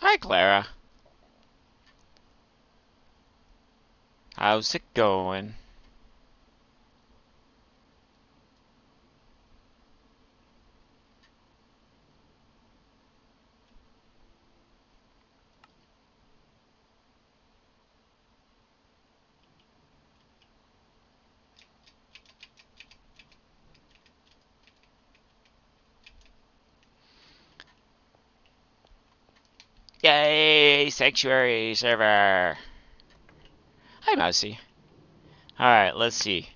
Hi, Clara. How's it going? Yay! Sanctuary server. Hi, Mousy. Alright, let's see.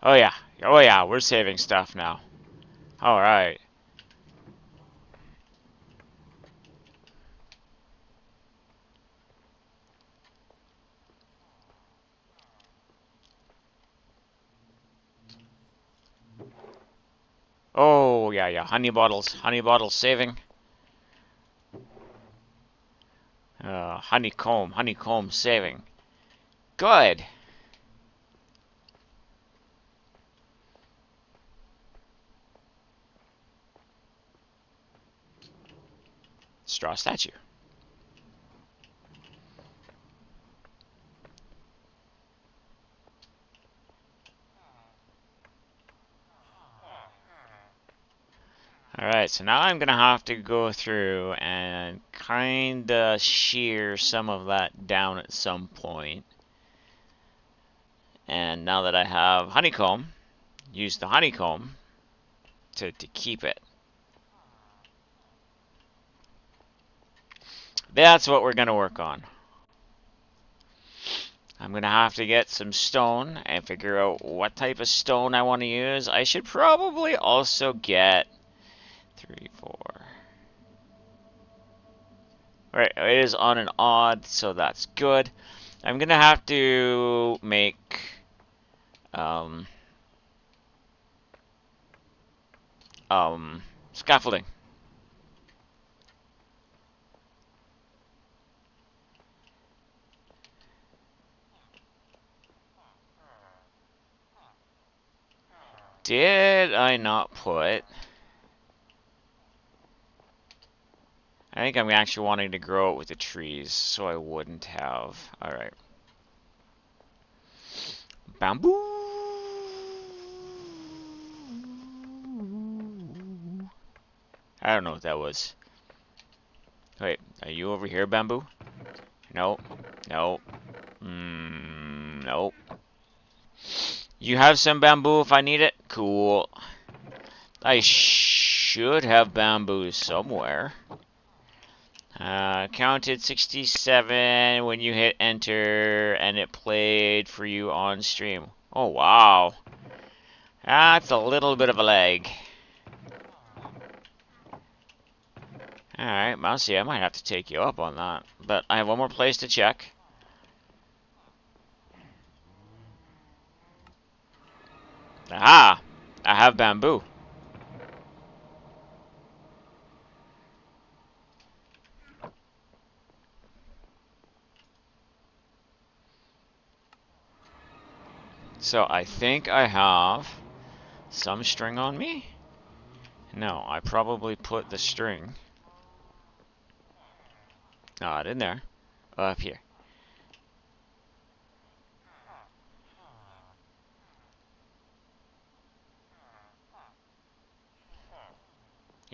Oh, yeah. Oh, yeah. We're saving stuff now. Alright. Oh, yeah, yeah. Honey bottles. Honey bottles saving. Honeycomb. Honeycomb saving. Good. Straw statue. Alright, so now I'm gonna have to go through and kinda shear some of that down at some point. And now that I have honeycomb, use the honeycomb to keep it. That's what we're gonna work on. I'm gonna have to get some stone and figure out what type of stone I want to use. I should probably also get 3, 4. Right, it is on an odd, so that's good. I'm gonna have to make scaffolding. Did I not put? I think I'm actually wanting to grow it with the trees, so I wouldn't have. Alright. Bamboo! I don't know what that was. Wait, are you over here, Bamboo? No. No. Nope. You have some bamboo if I need it? Cool. I should have bamboo somewhere. Counted 67 when you hit enter and it played for you on stream. Oh, wow. That's a little bit of a lag. Alright, Mousy, I might have to take you up on that. But I have one more place to check. Aha! I have bamboo. So I think I have some string on me? No, I probably put the string not in there. Up here.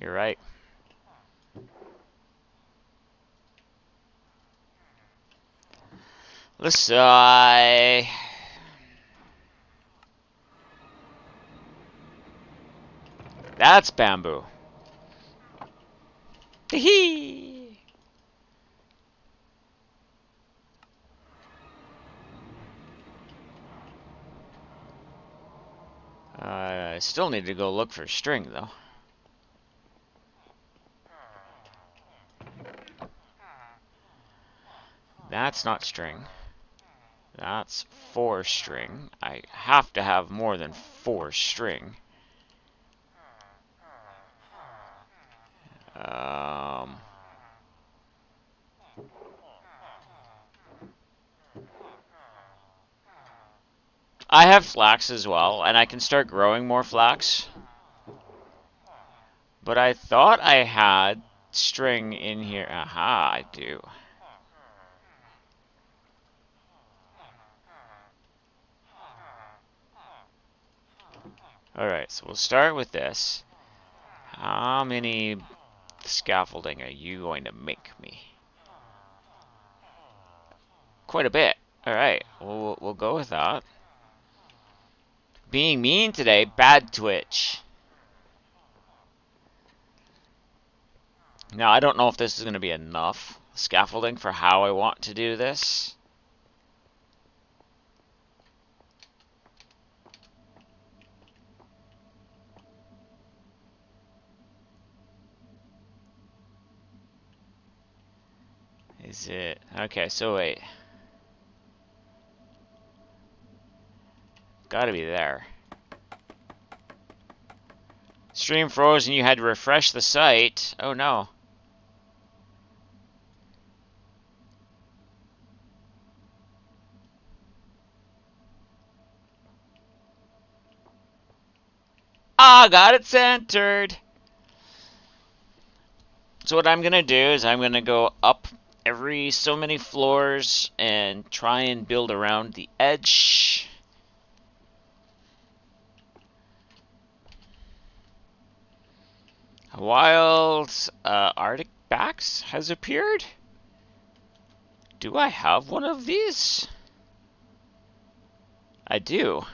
You're right. Let's see. That's bamboo. Hee. I still need to go look for string though. That's not string. That's 4 string. I have to have more than 4 string. Um, I have flax as well, and I can start growing more flax. But I thought I had string in here? Aha, I do. Alright, so we'll start with this. How many scaffolding are you going to make me? Quite a bit. Alright, we'll go with that. Being mean today, bad Twitch. Now, I don't know if this is going to be enough scaffolding for how I want to do this. Is it? Okay, so wait. Gotta be there. Stream froze and you had to refresh the site. Oh no. Ah, got it centered. So what I'm gonna do is I'm gonna go up every so many floors and try and build around the edge. Wild Arctic Backs has appeared. Do I have one of these? I do.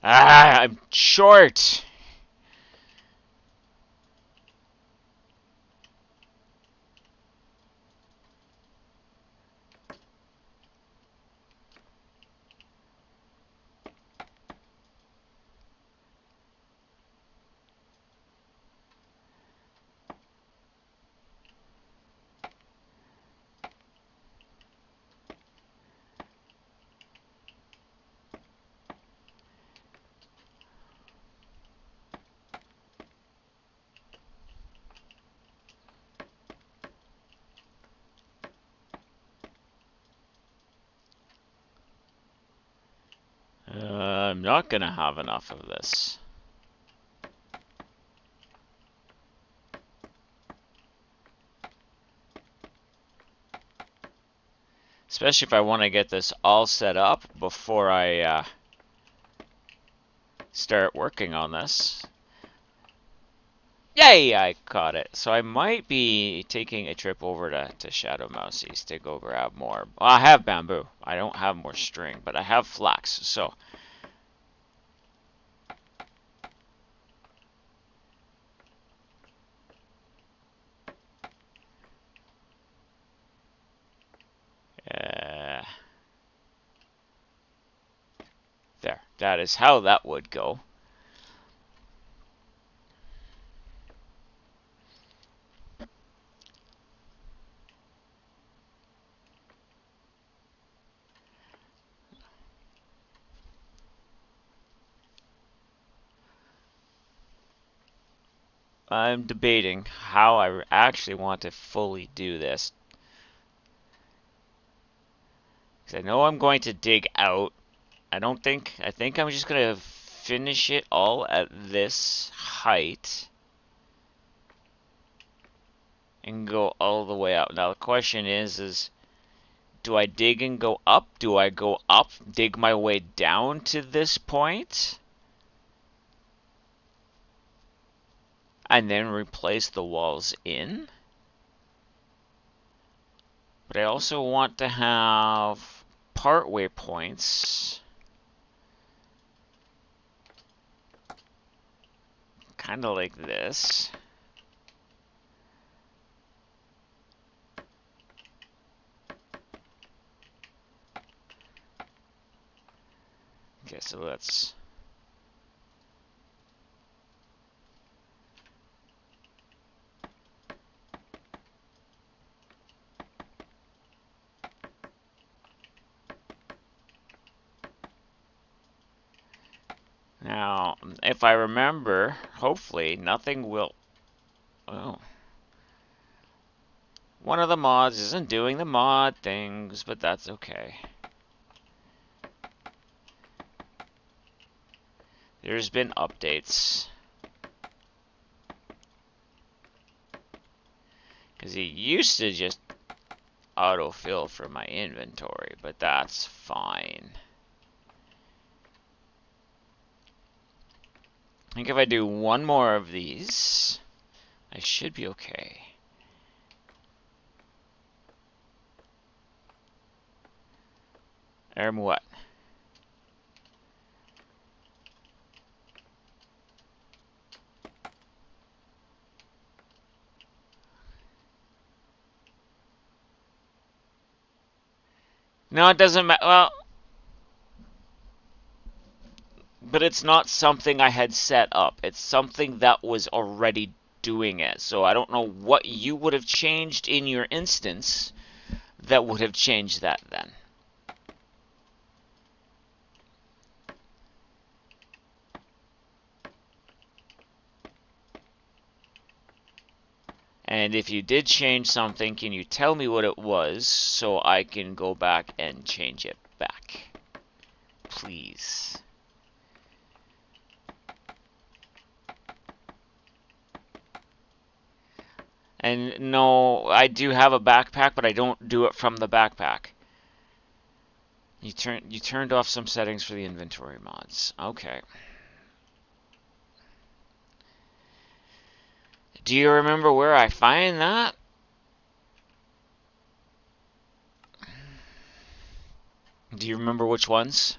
Ah, I'm short. I'm not gonna have enough of this. Especially if I want to get this all set up before I start working on this. Yay, I caught it. So I might be taking a trip over to Shadow Mousies to go grab more. Well, I have bamboo. I don't have more string, but I have flax, so... there. That is how that would go. I'm debating how I actually want to fully do this. Because I know I'm going to dig out. I think I'm just going to finish it all at this height. And go all the way out. Now the question is do I dig and go up? Do I go up, dig my way down to this point? And then replace the walls in? But I also want to have partway points. Kind of like this. Okay, so let's... Now, if I remember, hopefully nothing will Oh. One of the mods isn't doing the mod things, but that's okay. There's been updates. Because he used to just autofill for my inventory, but that's fine. I think if I do one more of these, I should be okay. What? No, it doesn't matter. Well, but it's not something I had set up. It's something that was already doing it. So I don't know what you would have changed in your instance that would have changed that then. And if you did change something, can you tell me what it was so I can go back and change it back? Please. And no, I do have a backpack, but I don't do it from the backpack. You turned off some settings for the inventory mods. Okay. Do you remember where I find that? Do you remember which ones?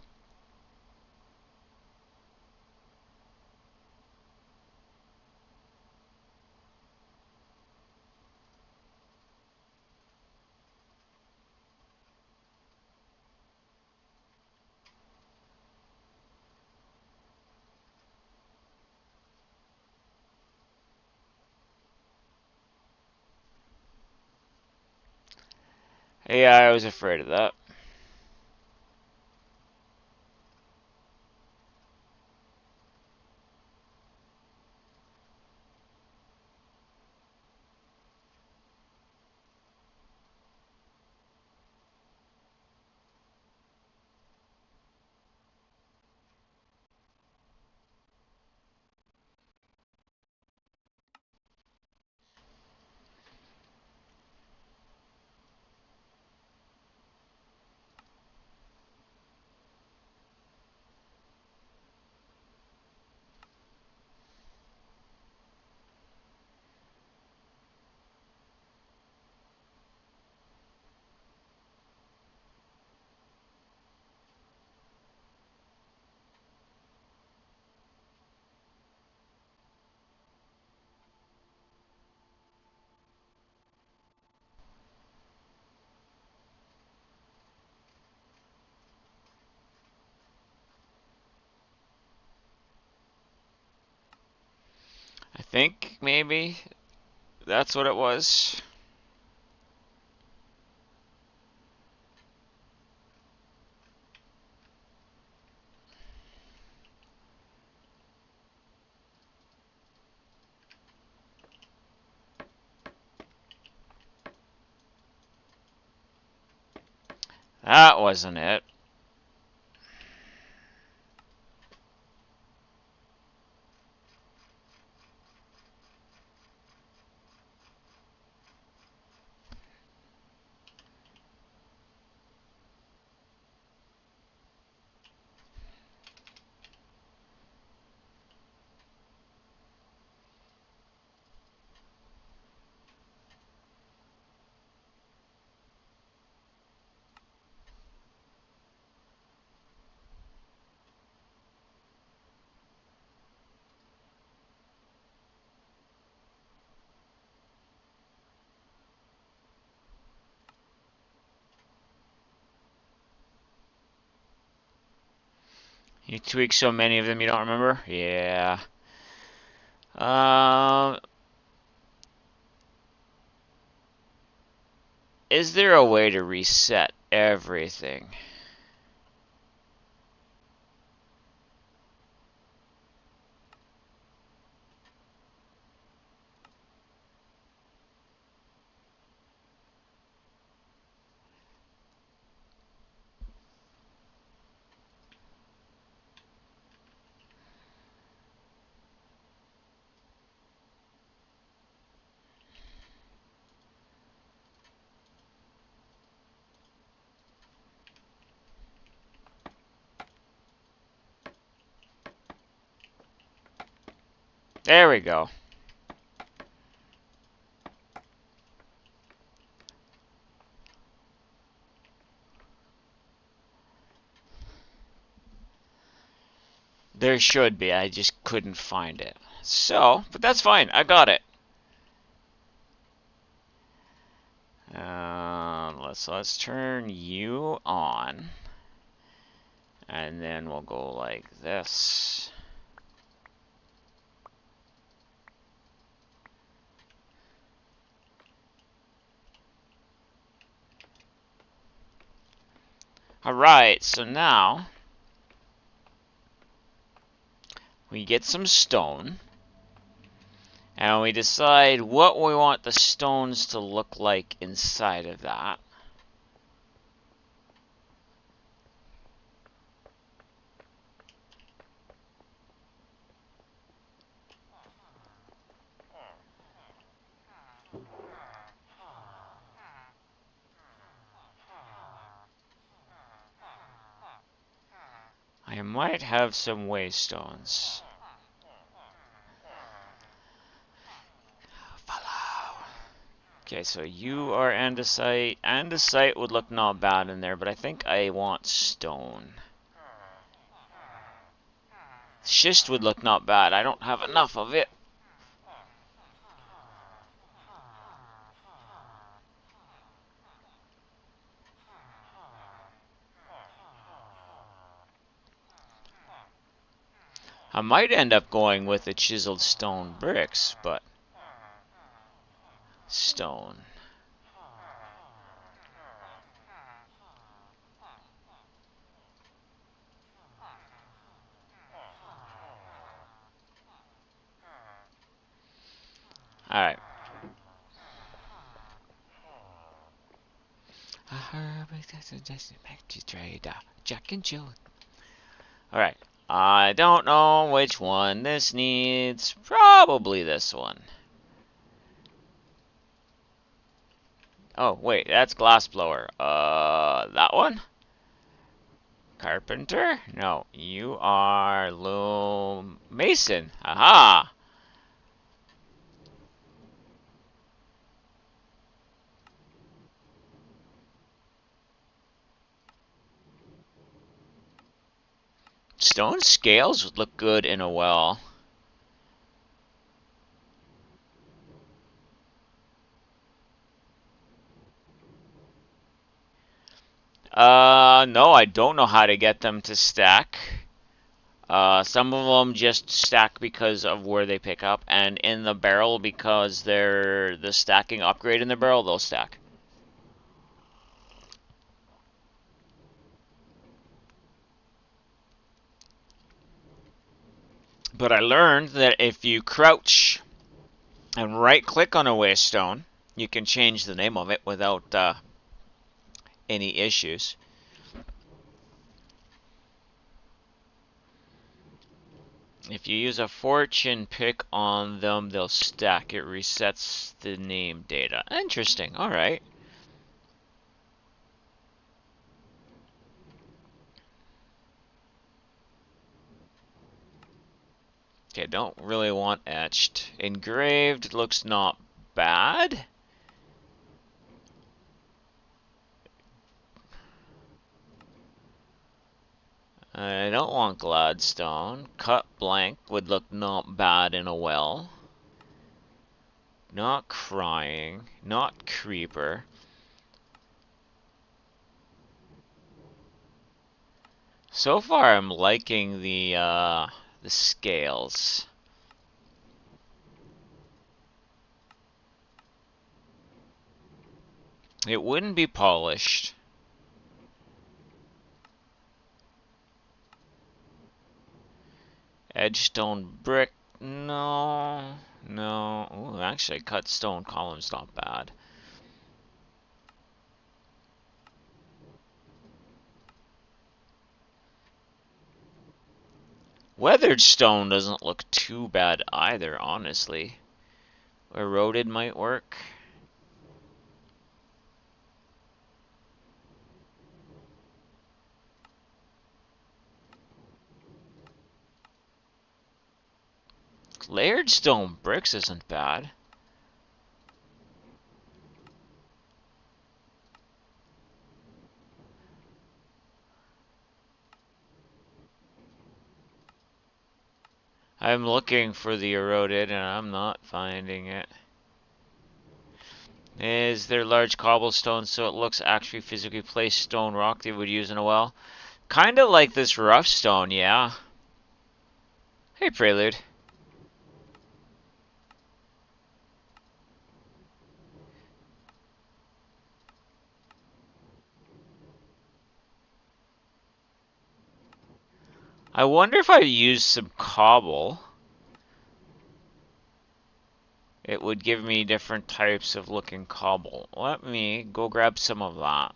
Yeah, I was afraid of that. I think maybe that's what it was. That wasn't it. You tweaked so many of them you don't remember? Yeah. Um, is there a way to reset everything? There we go. There should be. I just couldn't find it. So, but that's fine. I got it. Let's turn you on. And then we'll go like this. Alright, so now we get some stone. And we decide what we want the stones to look like inside of that. I might have some waystones. Follow. Okay, so you are andesite. Andesite would look not bad in there, but I think I want stone. Schist would look not bad. I don't have enough of it. I might end up going with the chiseled stone bricks, but stone. Alright. Jack and Jill. Alright. I don't know which one this needs. Probably this one. Oh, wait, that's glassblower. That one? Carpenter? No, you are loom mason. Aha! Stone scales would look good in a well. No, I don't know how to get them to stack. Some of them just stack because of where they pick up, and in the barrel, because they're the stacking upgrade in the barrel, they'll stack. But I learned that if you crouch and right-click on a waystone, you can change the name of it without any issues. If you use a fortune pick on them, they'll stack. It resets the name data. Interesting. All right. Okay, don't really want etched. Engraved looks not bad. I don't want Gladstone. Cut blank would look not bad in a well. Not crying. Not creeper. So far, I'm liking the scales. It wouldn't be polished. Edgestone brick, no, no. Ooh, actually, cut stone column's not bad. Weathered stone doesn't look too bad either, honestly. Eroded might work. Layered stone bricks isn't bad. I'm looking for the eroded and I'm not finding it. Is there large cobblestone so it looks actually physically placed stone rock they would use in a well? Kinda like this rough stone, yeah. Hey, Prelude. I wonder if I use some cobble, it would give me different types of looking cobble. Let me go grab some of that.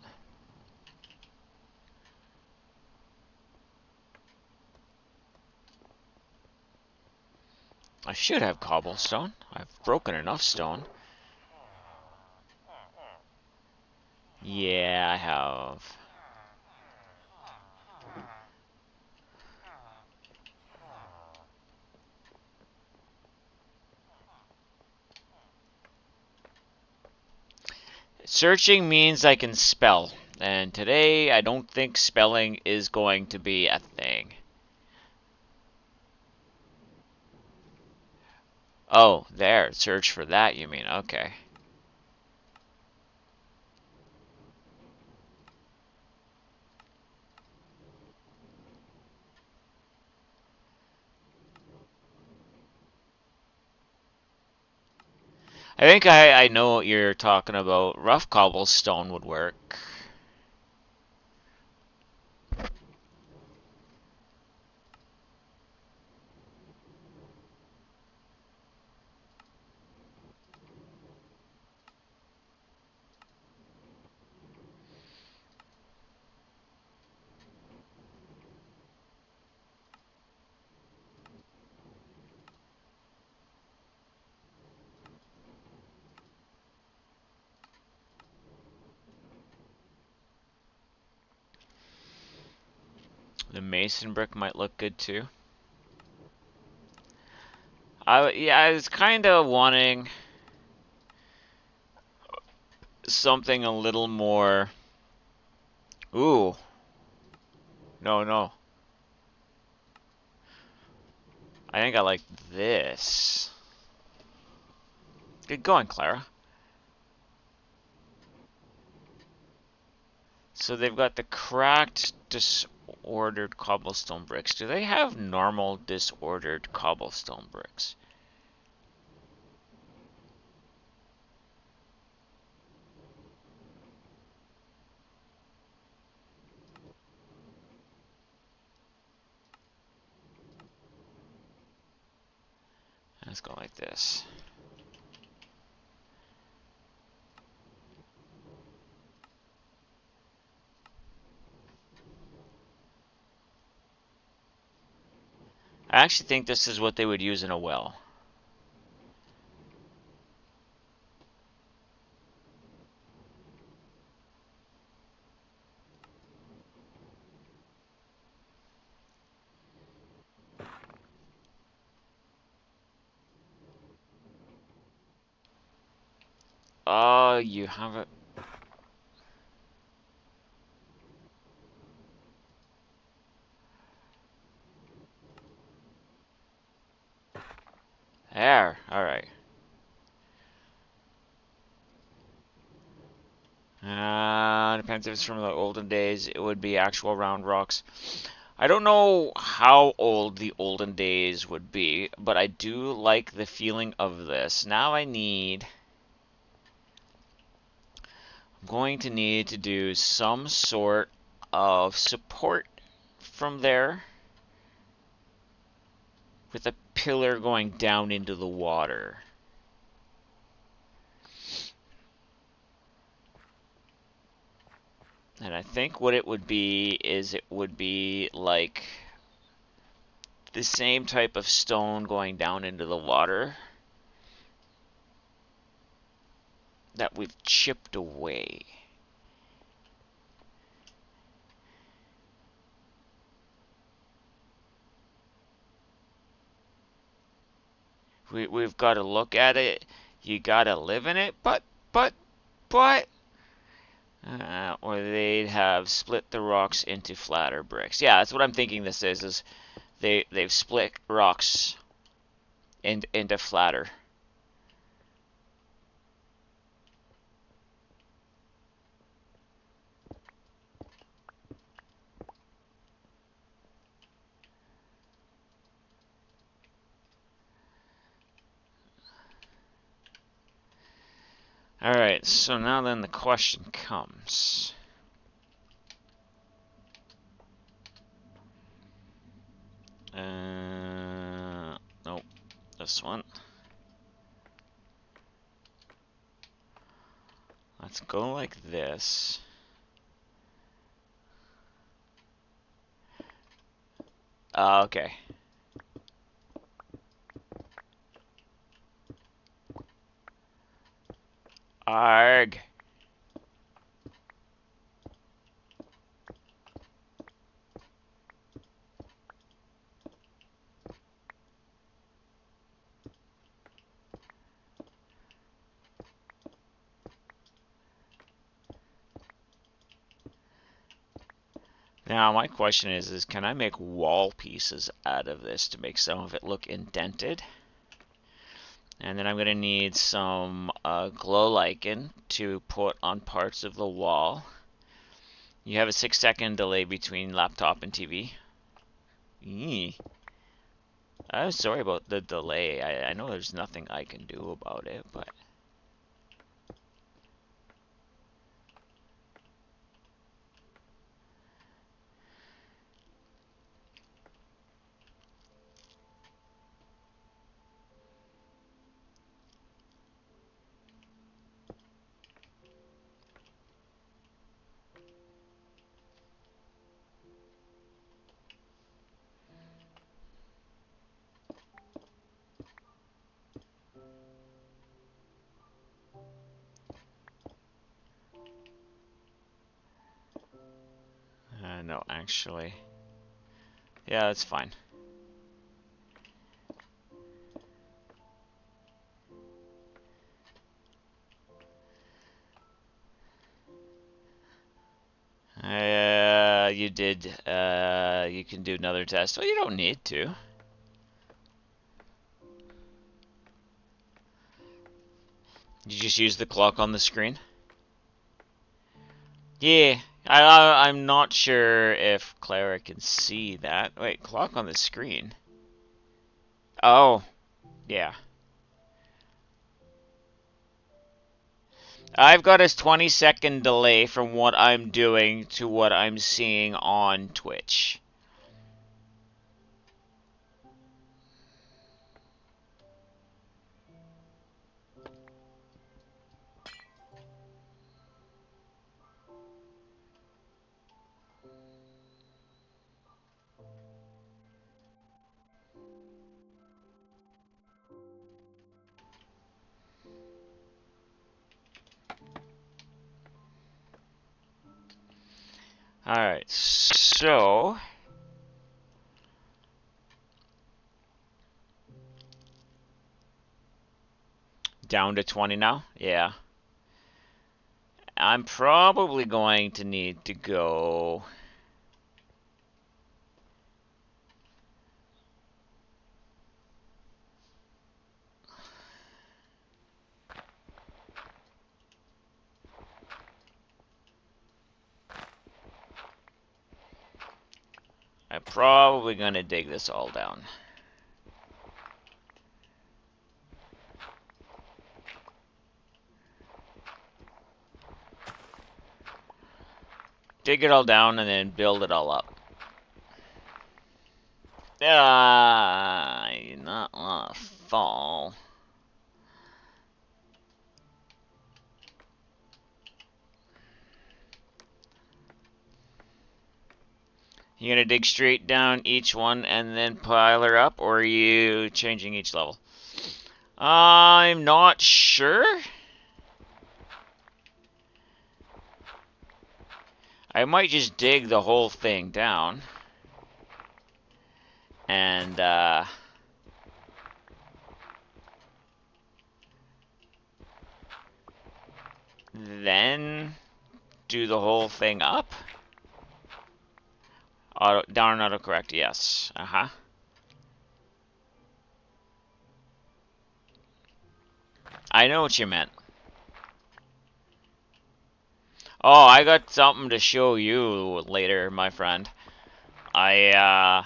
I should have cobblestone. I've broken enough stone. Yeah, I have. Searching means I can spell. And today, I don't think spelling is going to be a thing. Oh, there. Search for that, you mean. Okay. I think I know what you're talking about. Rough cobblestone would work. The mason brick might look good too. I was kind of wanting something a little more. Ooh, no. I think I like this. Good going, Clara. So they've got the cracked, disordered cobblestone bricks. Do they have normal, disordered cobblestone bricks? Let's go like this. I actually think this is what they would use in a well. Oh, you have it. There, alright. Depends if it's from the olden days. It would be actual round rocks. I don't know how old the olden days would be, but I do like the feeling of this. Now I'm going to need to do some sort of support from there with a pillar going down into the water. And I think what it would be is it would be like the same type of stone going down into the water that we've chipped away. We've got to look at it. You got to live in it. But. Or they'd have split the rocks into flatter bricks. Yeah, that's what I'm thinking this is they've split rocks into flatter. Alright, so now then the question comes. Nope, this one. Let's go like this. Okay. Arg. Now my question is can I make wall pieces out of this to make some of it look indented? And then I'm going to need some glow lichen to put on parts of the wall. You have a 6-second delay between laptop and TV. Eee. I'm sorry about the delay. I know there's nothing I can do about it, but... no, actually. Yeah, that's fine. You did. You can do another test. Well, you don't need to. You just use the clock on the screen? Yeah, I'm not sure if Clara can see that. Wait, clock on the screen? Oh, yeah. I've got a 20-second delay from what I'm doing to what I'm seeing on Twitch. Alright, so... Down to 20 now? Yeah. I'm probably going to need to go... I'm probably going to dig this all down. Dig it all down and then build it all up. You not want to fall. You gonna dig straight down each one and then pile her up, or are you changing each level? I'm not sure. I might just dig the whole thing down. And, then do the whole thing up. Down autocorrect, yes. I know what you meant. Oh, I got something to show you later, my friend. I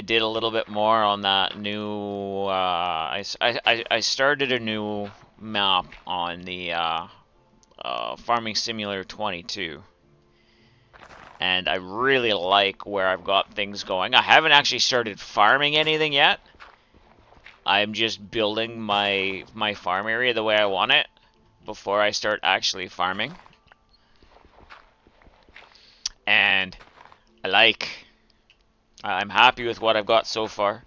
did a little bit more on that new. I started a new map on the Farming Simulator 22, and I really like where I've got things going. I haven't actually started farming anything yet. I'm just building my farm area the way I want it before I start actually farming. And I'm happy with what I've got so far.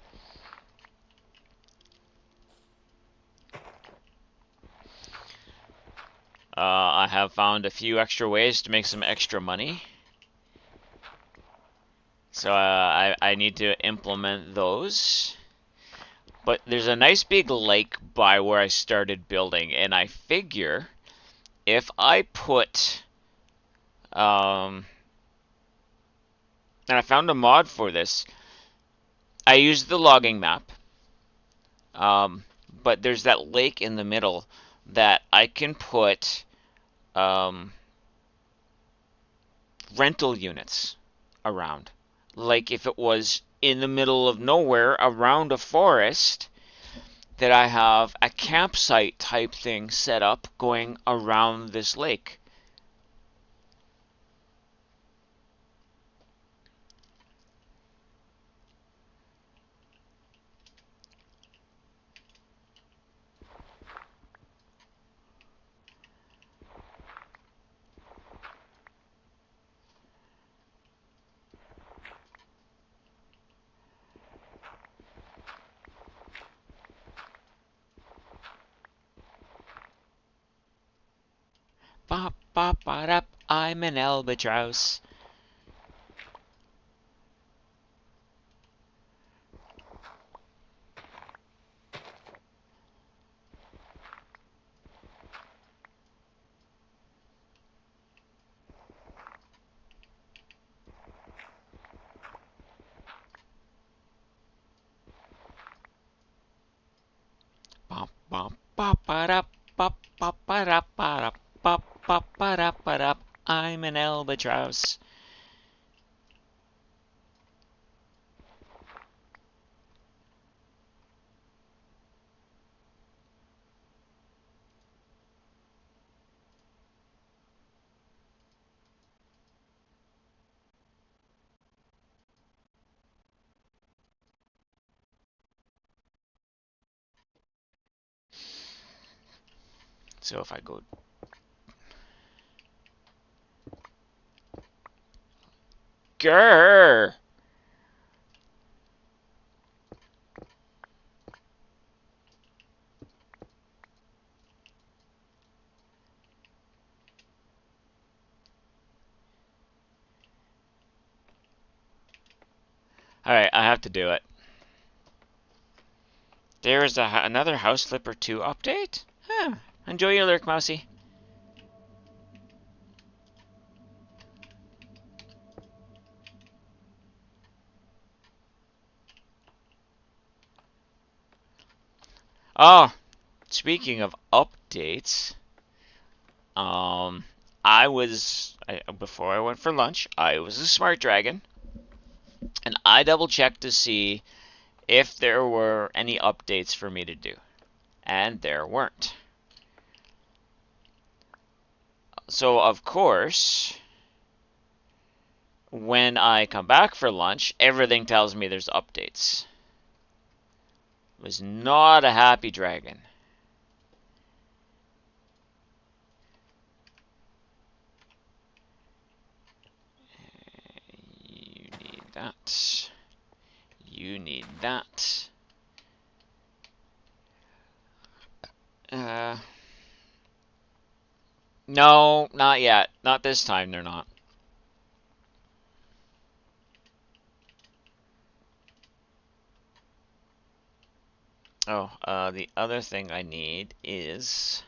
I have found a few extra ways to make some extra money. So I need to implement those. But there's a nice big lake by where I started building, and I figure if I put and I found a mod for this. I used the logging map, but there's that lake in the middle that I can put rental units around. Like if it was in the middle of nowhere around a forest, that I have a campsite type thing set up going around this lake. Bop bop bop, I'm an albatross. Bop bop bop bop bop bop bop bop bop bop bop. I'm an albatross. So if I go grrr. Alright, I have to do it. There is another House Flipper 2 update? Huh. Enjoy your lurk, Mousy. Oh, speaking of updates, um, before I went for lunch, I was a smart dragon, and I double checked to see if there were any updates for me to do, and there weren't. So, of course, when I come back for lunch, everything tells me there's updates. Was not a happy dragon. You need that. You need that. No, not yet. Not this time, they're not. Oh, the other thing I need is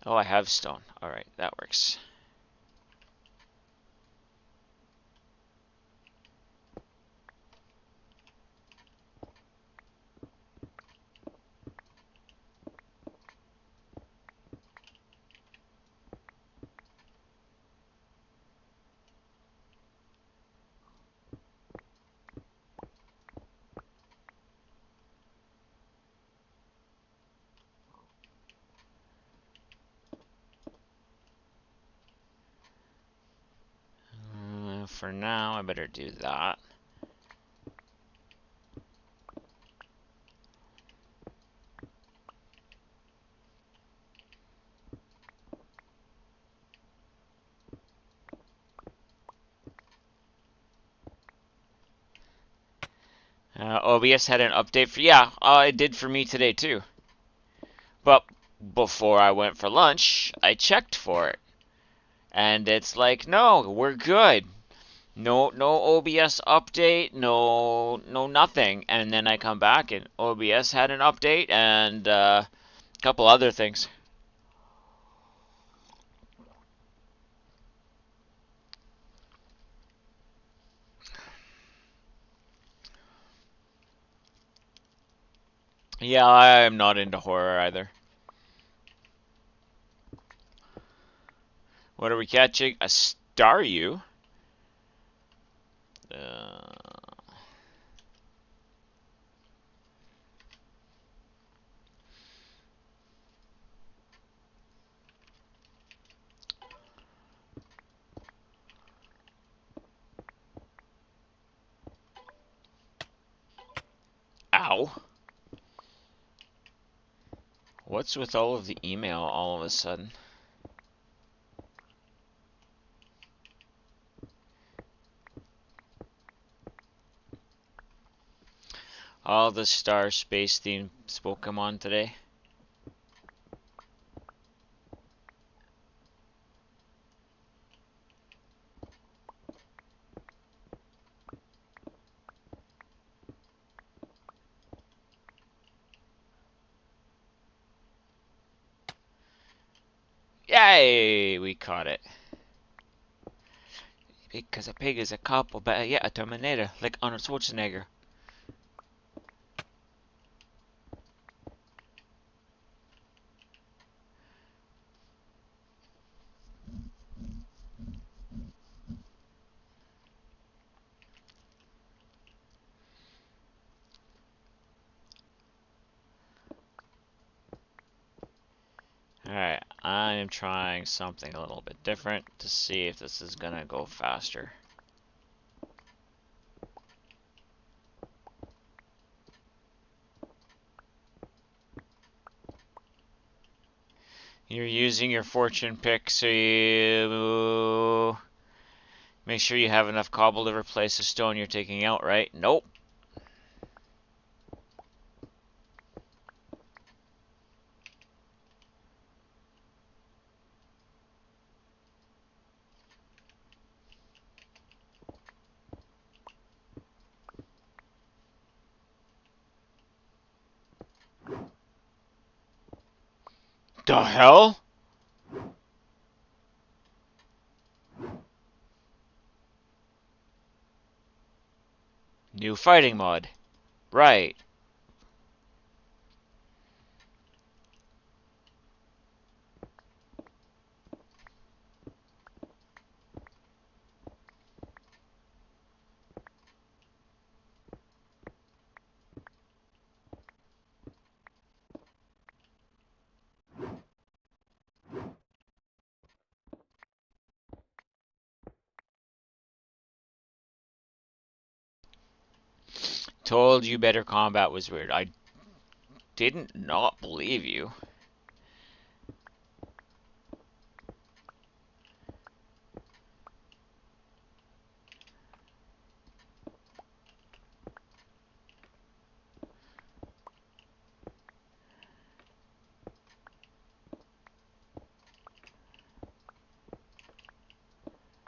Oh, I have stone. Alright, that works. For now, I better do that. OBS had an update for, yeah, it did for me today too. But before I went for lunch, I checked for it. And it's like, no, we're good. No OBS update, no nothing. And then I come back and OBS had an update and a couple other things. Yeah, I am not into horror either. What are we catching? A Staryu? Ow. What's with all of the email all of a sudden? All the star space themed Pokemon today. Yay! We caught it. Because a pig is a cop, or better yet, a Terminator, like Arnold Schwarzenegger. Alright, I am trying something a little bit different to see if this is gonna go faster. You're using your fortune pick, so you make sure you have enough cobble to replace the stone you're taking out, right? Nope. The hell? New fighting mod. Right. Told you better combat was weird. I didn't not believe you.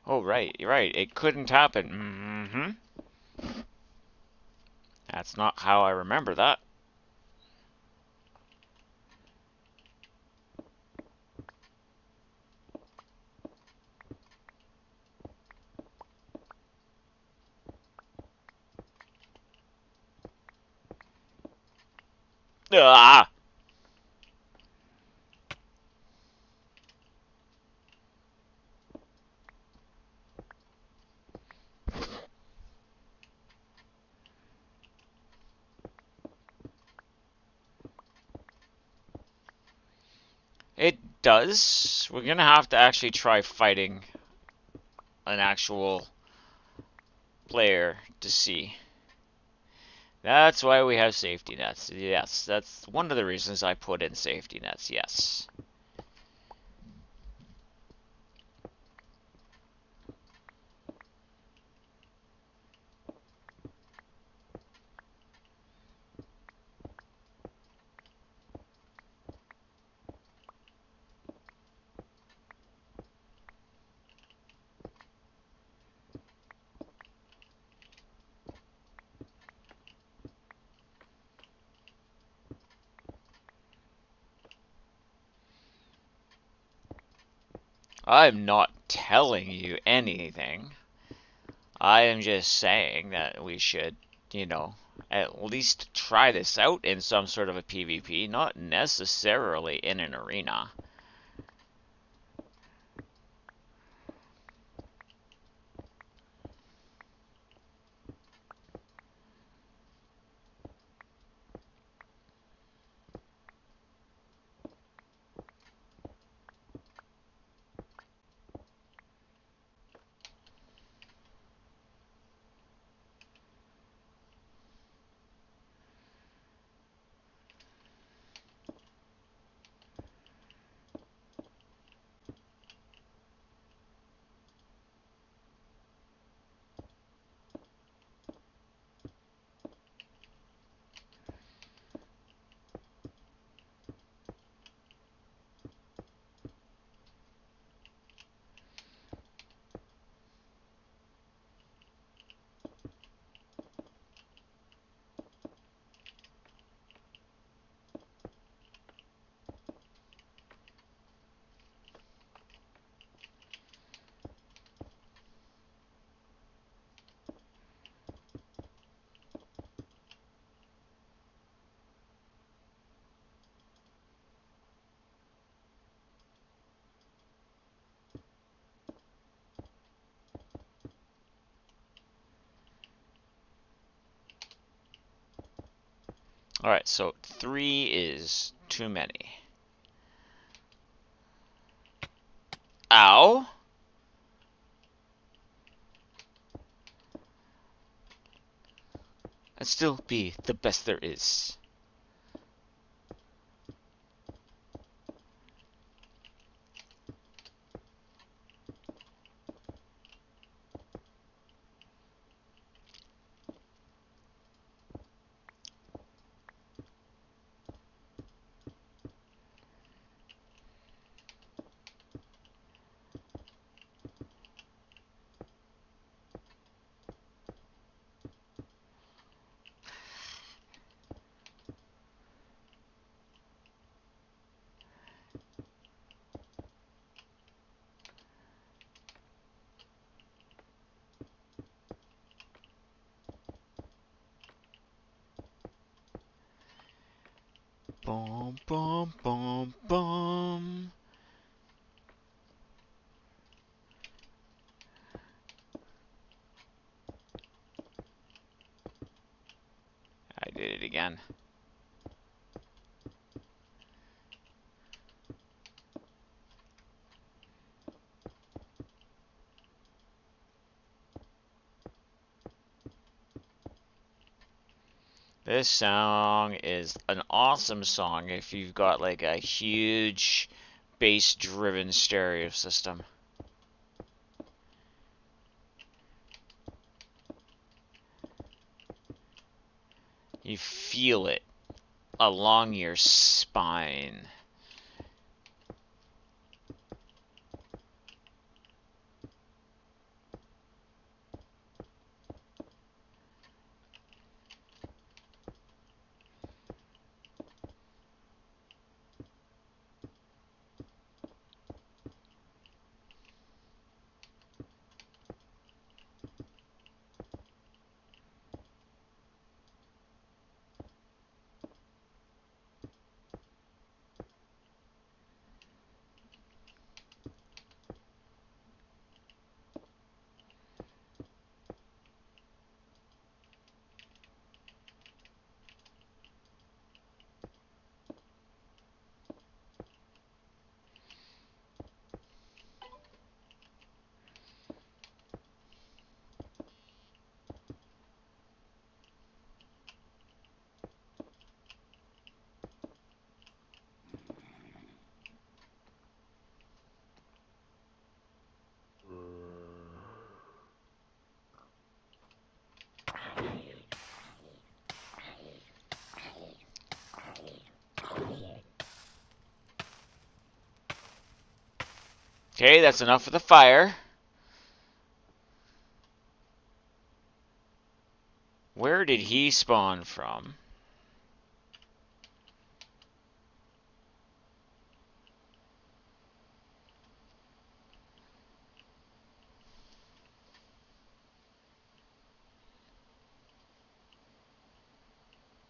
Oh, right, you're right. It couldn't happen. Mm-hmm. That's not how I remember that. Ah! It does. We're gonna have to actually try fighting an actual player to see. That's why we have safety nets. Yes, that's one of the reasons I put in safety nets, yes. I'm not telling you anything. I am just saying that we should, you know, at least try this out in some sort of a PvP, not necessarily in an arena. Alright, so 3 is too many. Ow! And still be the best there is. Boom, boom, boom, boom. I did it again. This song is an awesome song if you've got like a huge bass-driven stereo system. You feel it along your spine. Okay, that's enough for the fire. Where did he spawn from?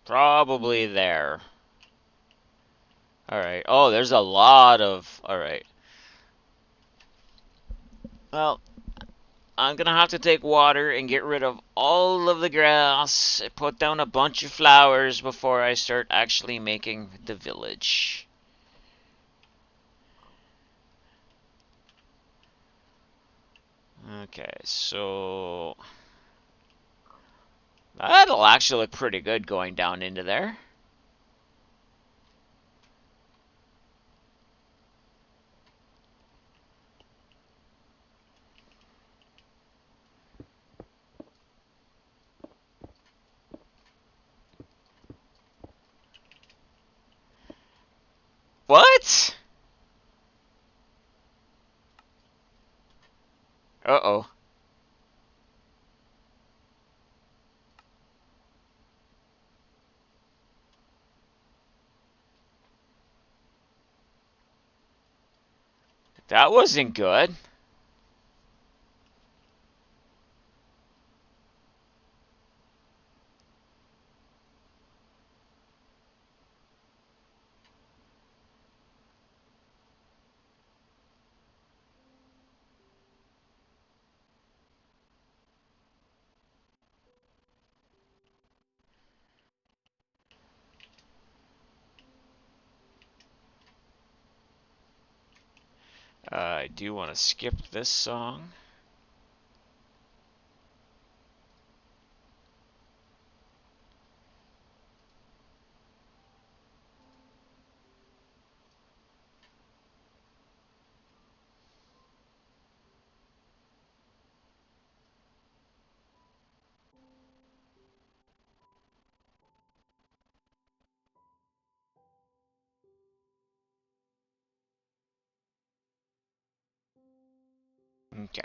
Probably there. Alright. Oh, there's a lot of... Alright. Well, I'm gonna have to take water and get rid of all of the grass, put down a bunch of flowers before I start actually making the village. Okay, so... That'll actually look pretty good going down into there. What? Uh-oh. That wasn't good. I do want to skip this song. Okay.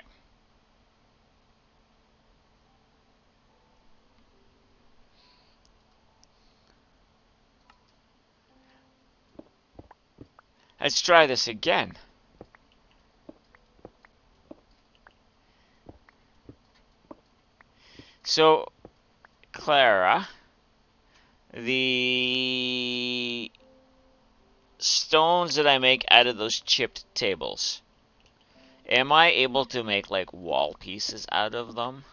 Let's try this again. So, Clara, the stones that I make out of those chipped tables, am I able to make like wall pieces out of them?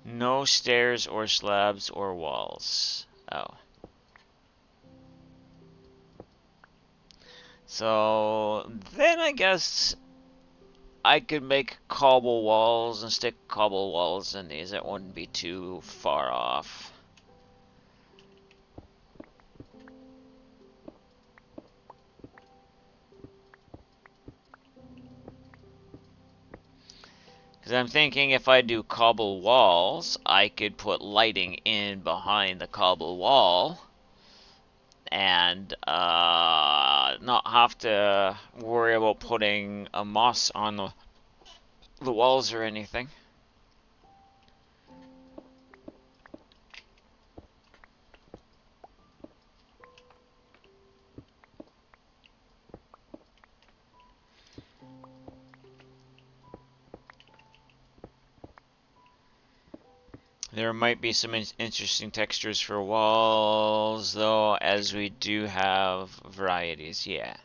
No stairs or slabs or walls. Oh. So then I guess I could make cobble walls and stick cobble walls in these. It wouldn't be too far off. Because I'm thinking if I do cobble walls, I could put lighting in behind the cobble wall and not have to worry about putting a moss on the walls or anything. There might be some interesting textures for walls, though, as we do have varieties, yeah.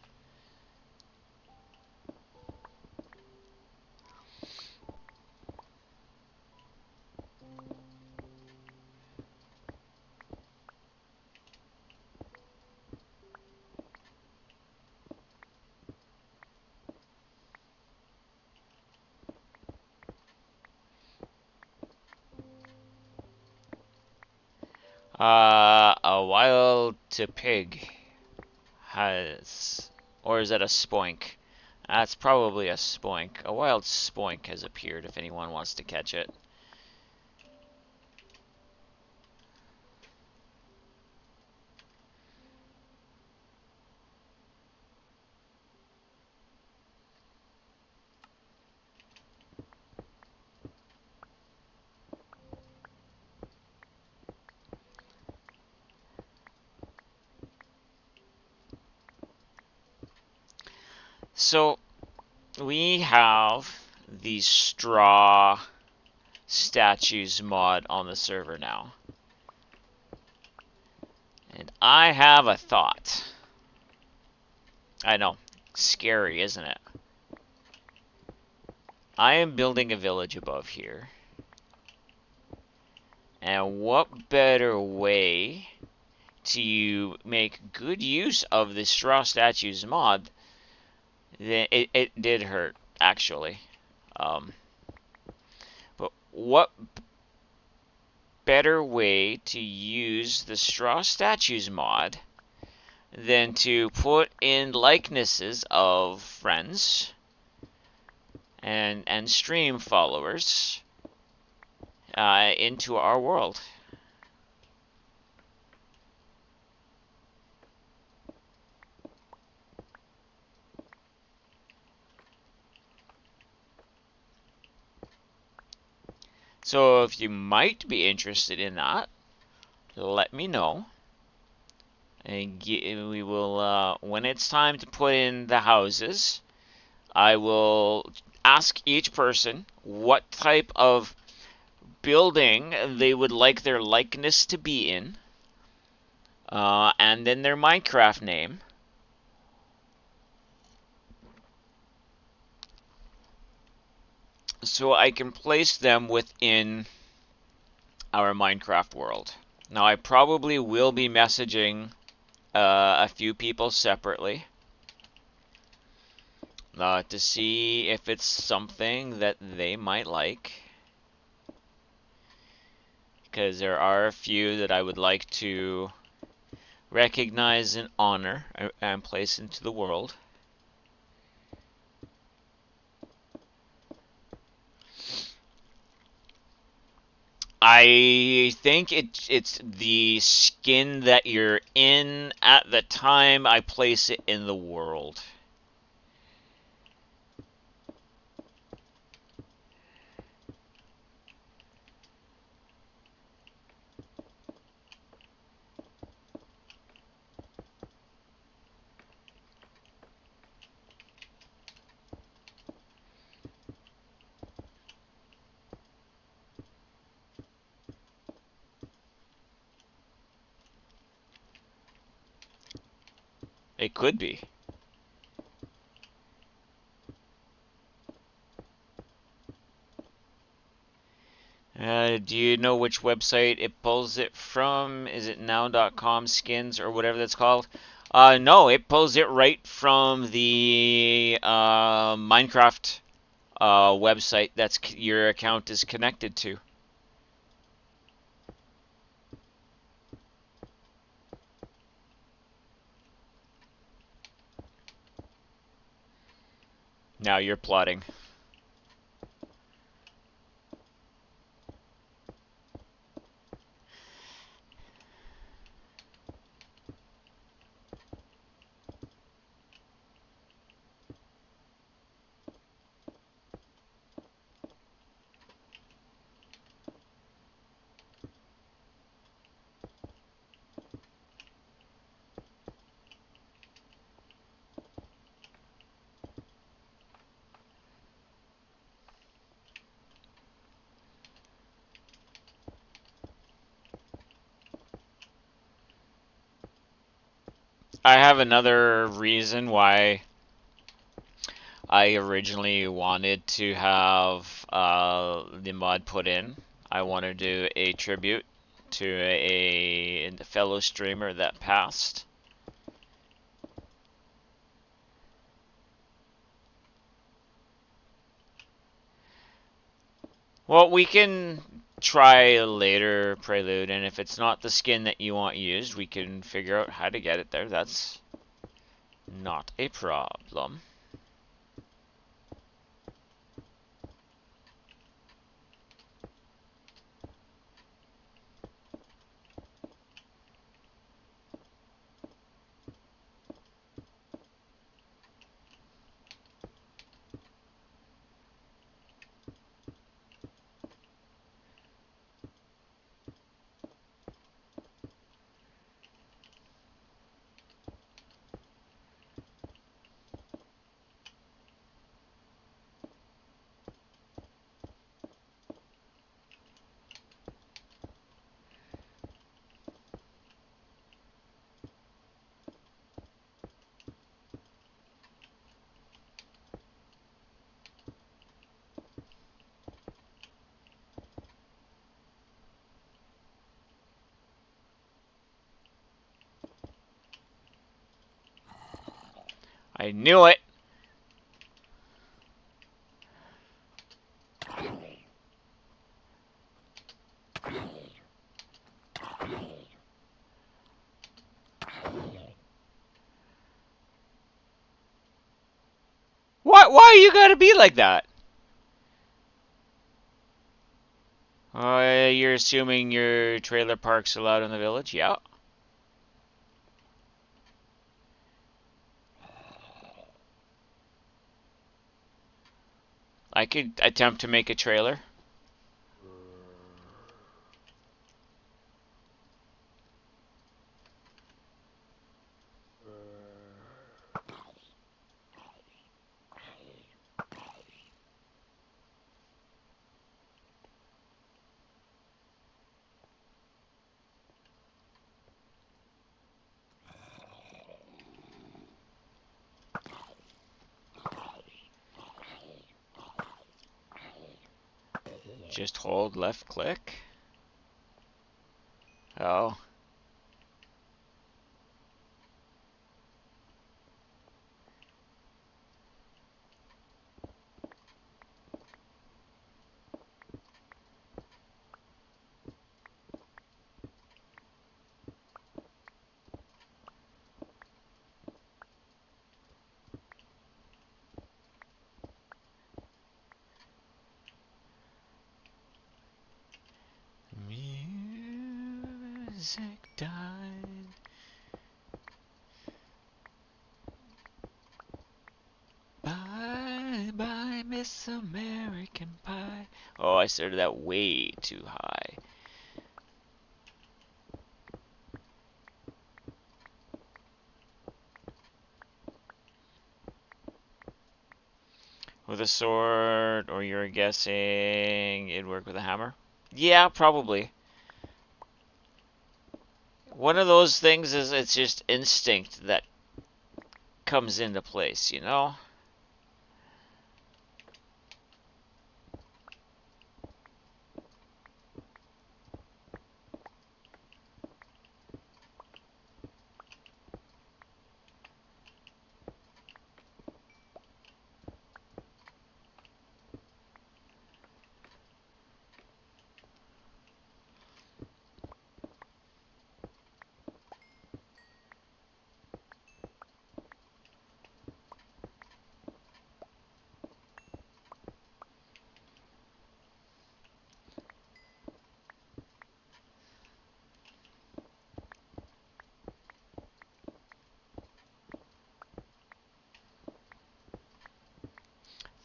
A wild to pig has, or is that a spoink? That's probably a spoink. A wild spoink has appeared if anyone wants to catch it. So we have the straw statues mod on the server now. And I have a thought. I know, scary, isn't it? I am building a village above here. And what better way to make good use of the straw statues mod than it did hurt, actually. But what better way to use the straw statues mod than to put in likenesses of friends and stream followers into our world. So if you might be interested in that, let me know. And we will, when it's time to put in the houses, I will ask each person what type of building they would like their likeness to be in, and then their Minecraft name. So I can place them within our Minecraft world. Now I probably will be messaging a few people separately to see if it's something that they might like. Because there are a few that I would like to recognize and honor and place into the world. I think it's the skin that you're in at the time I place it in the world. It could be. Do you know which website it pulls it from? Is it now.com skins or whatever that's called? No, it pulls it right from the Minecraft website that's your account is connected to. Now you're plotting. I have another reason why I originally wanted to have the mod put in. I want to do a tribute to a fellow streamer that passed. Well, we can try later, Prelude, and if it's not the skin that you want used, we can figure out how to get it there. That's not a problem. I knew it! Why you gotta be like that? You're assuming your trailer park's allowed in the village? Yeah. I could attempt to make a trailer. Just hold left click. Oh. Music died. Bye bye, Miss American Pie. Oh, I started that way too high. With a sword, or you're guessing it'd work with a hammer? Yeah, probably. One of those things is it's just instinct that comes into place, you know?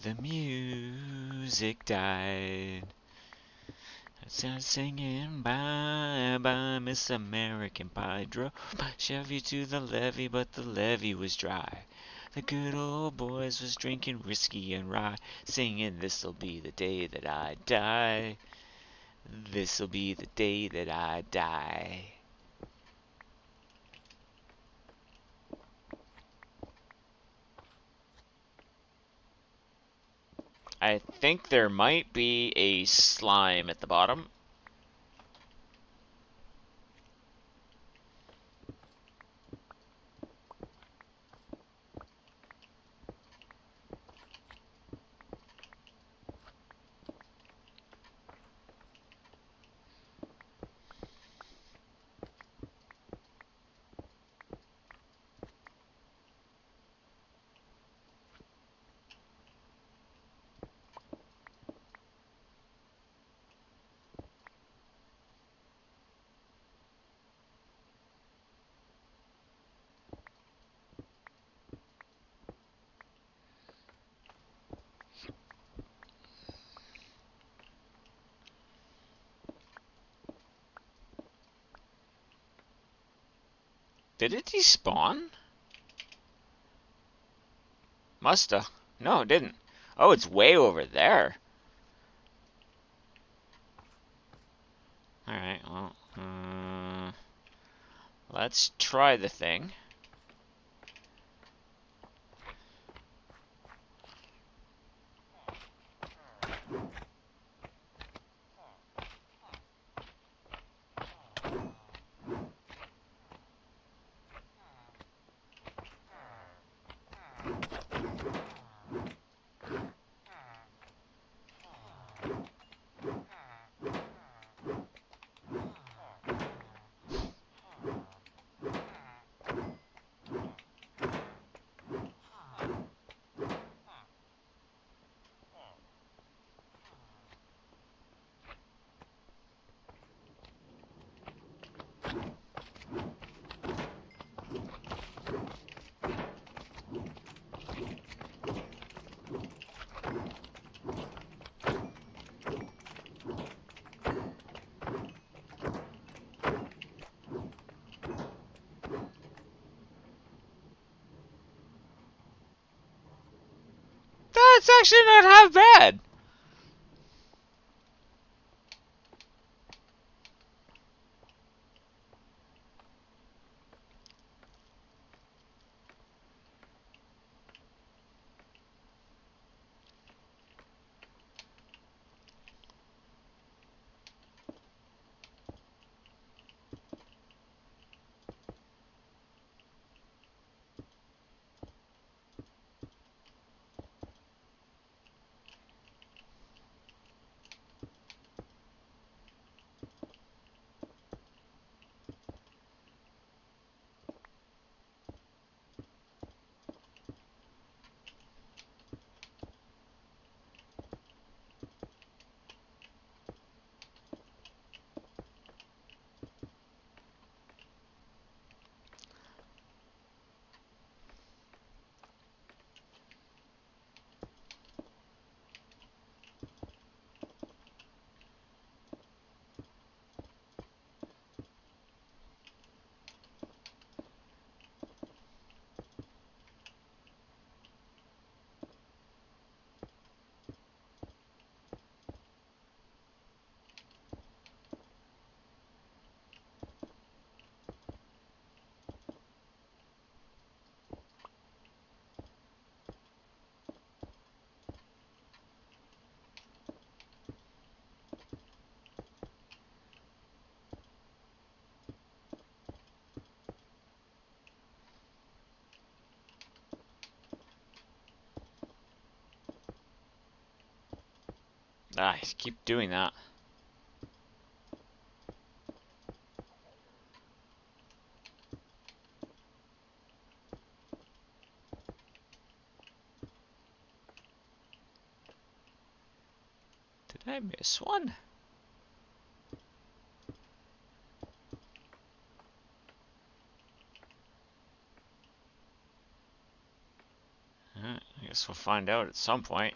The music died. I started singing bye bye, Miss American Pie. Drove Chevy to the levee, but the levee was dry. The good old boys was drinking whiskey and rye, singing this'll be the day that I die. This'll be the day that I die. I think there might be a slime at the bottom. Did it despawn? Musta. No, it didn't. Oh, it's way over there. Alright, well, let's try the thing. That's actually not half bad. Ah, I keep doing that. Did I miss one? I guess we'll find out at some point.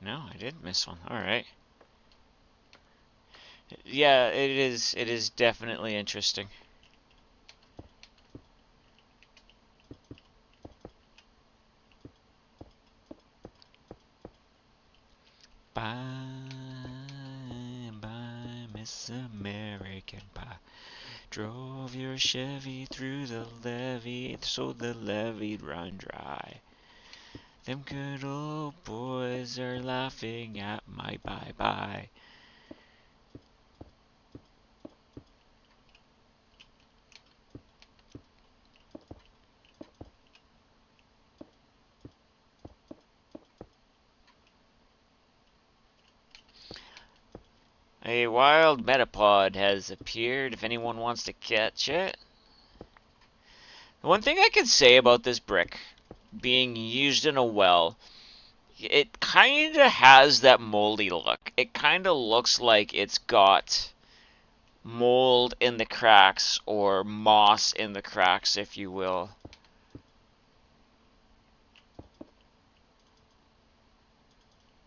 No, I did miss one. Alright. Yeah, it is definitely interesting. Bye, bye, Miss American Pie. Drove your Chevy through the levee so the levee'd run dry. Them good old boys are laughing at my bye-bye. A wild metapod has appeared if anyone wants to catch it. The one thing I can say about this brick being used in a well, it kind of has that moldy look. It kind of looks like it's got mold in the cracks or moss in the cracks, if you will.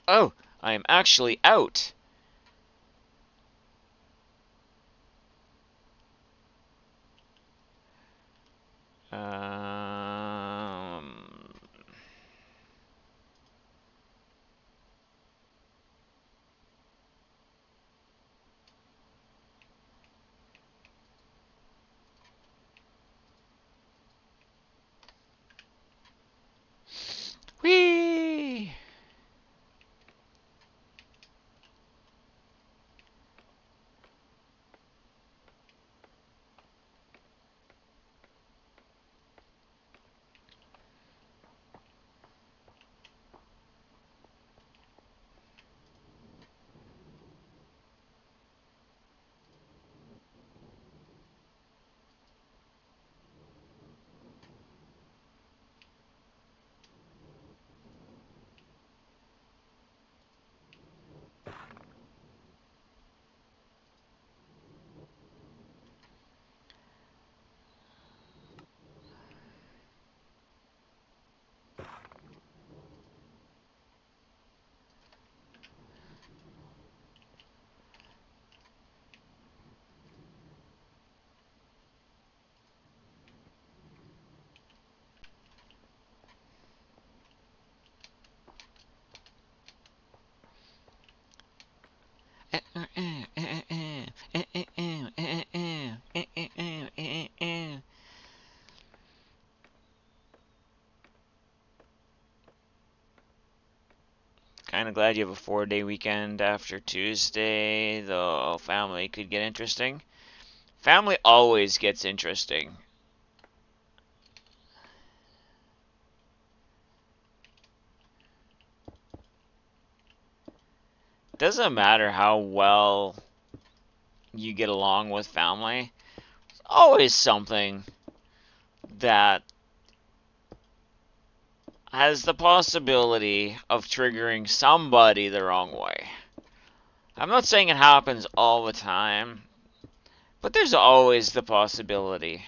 Oh, I am actually out. Kind of glad you have a 4-day weekend after Tuesday, though family could get interesting. Family always gets interesting. Doesn't matter how well you get along with family, there's always something that has the possibility of triggering somebody the wrong way. I'm not saying it happens all the time, but there's always the possibility.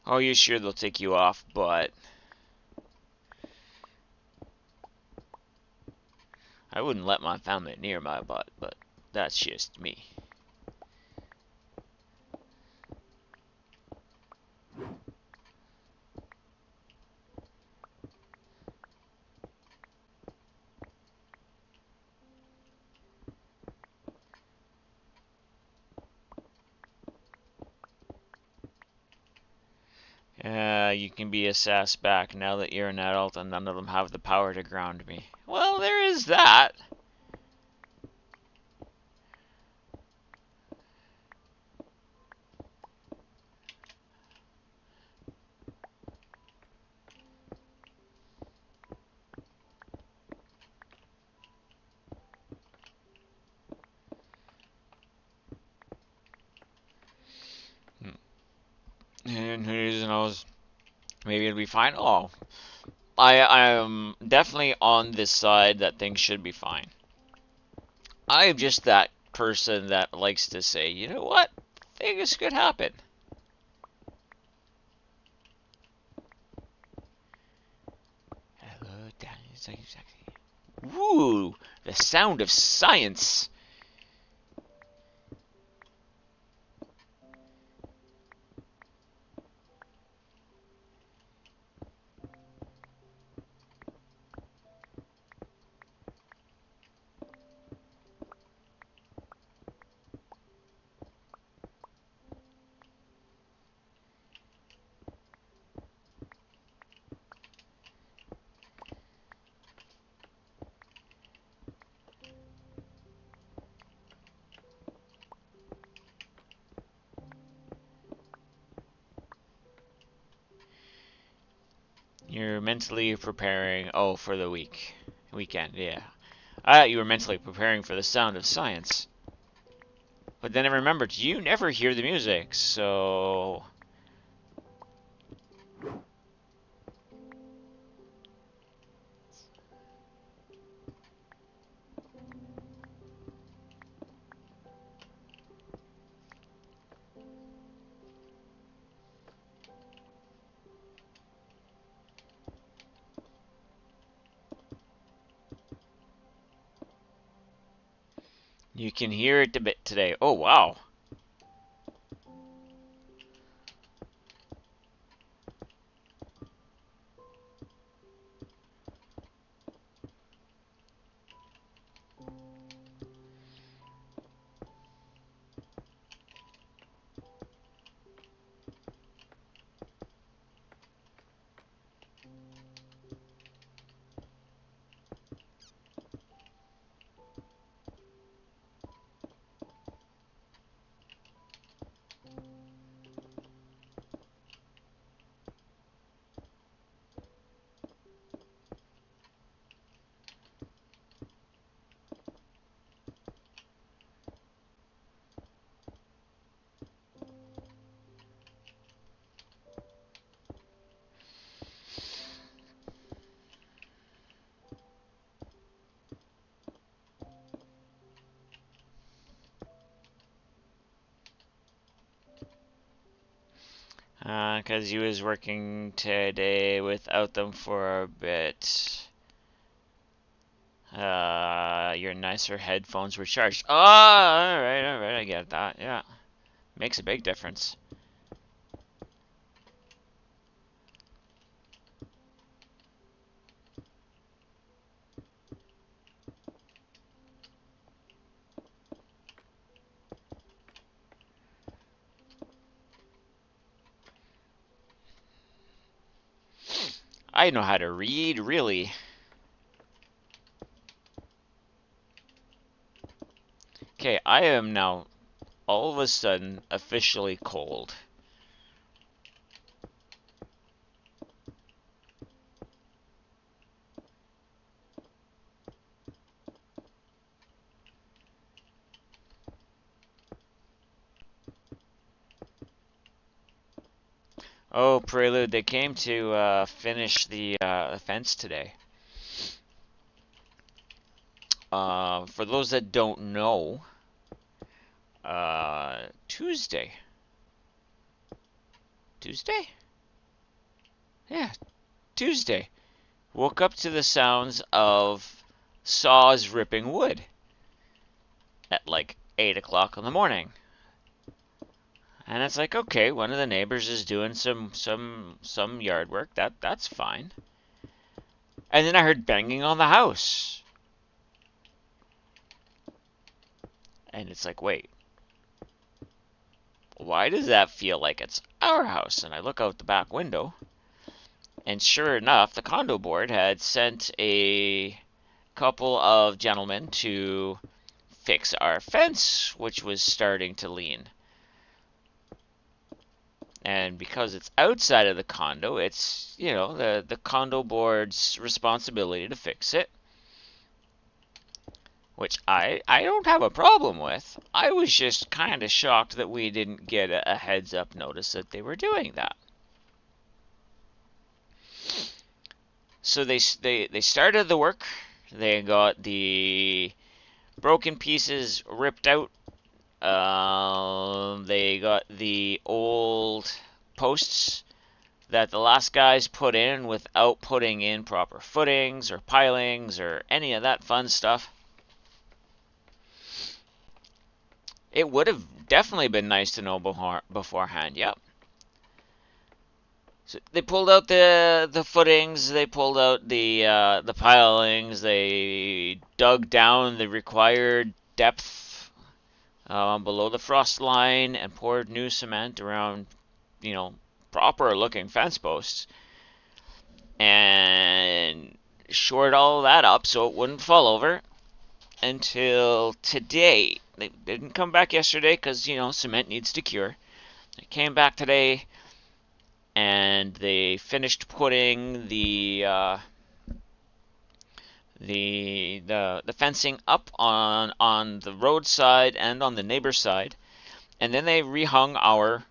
Oh, you're sure they'll take you off, but I wouldn't let my family near my butt, but that's just me. You can be a sass back now that you're an adult and none of them have the power to ground me. Well, there is that. And who knows? Maybe it'll be fine. Oh, I am definitely on this side that things should be fine. I am just that person that likes to say, you know what? Things could happen. Hello, Danny. Woo! The sound of science. You're mentally preparing. Oh, for the weekend. Yeah. I thought you were mentally preparing for the sound of science. But then I remembered you never hear the music, so you can hear it a bit today. Oh, wow. Because he was working today without them for a bit. Your nicer headphones were charged. Oh, alright, I get that, yeah. Makes a big difference. I know how to read, really. Okay, I am now all of a sudden officially cold. Oh, Prelude, they came to finish the fence today. For those that don't know, Tuesday. Tuesday? Yeah, Tuesday. Woke up to the sounds of saws ripping wood at like 8 o'clock in the morning. And it's like, okay, one of the neighbors is doing some yard work. That's fine. And then I heard banging on the house. And it's like, wait, why does that feel like it's our house? And I look out the back window, and sure enough, the condo board had sent a couple of gentlemen to fix our fence, which was starting to lean. And because it's outside of the condo, it's, you know, the condo board's responsibility to fix it, which I don't have a problem with. I was just kind of shocked that we didn't get a heads up notice that they were doing that. So they started the work. They got the broken pieces ripped out. They got the old posts that the last guys put in without putting in proper footings or pilings or any of that fun stuff. It would have definitely been nice to know beforehand, yep. So they pulled out the footings, they pulled out the pilings, they dug down the required depth below the frost line and poured new cement around, you know, proper looking fence posts and shored all that up so it wouldn't fall over until today. They didn't come back yesterday because, you know, cement needs to cure. They came back today and they finished putting the fencing up on the road side and on the neighbor side, and then they rehung our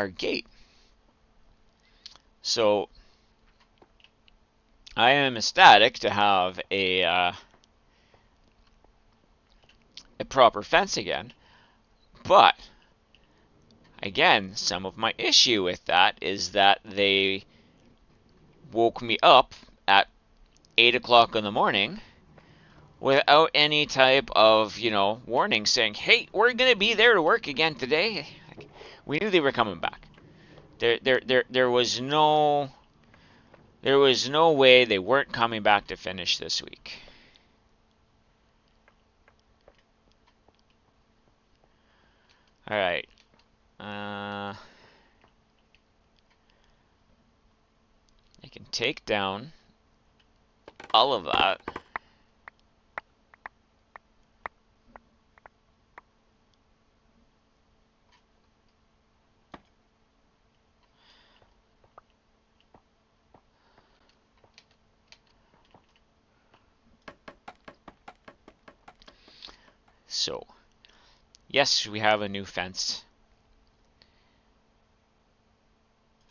gate. So I am ecstatic to have a proper fence again, but again, some of my issue with that is that they woke me up at 8 o'clock in the morning without any type of, you know, warning saying, hey, we're going to be there to work again today. We knew they were coming back. There was no way they weren't coming back to finish this week. All right. I can take down all of that. So, yes, we have a new fence.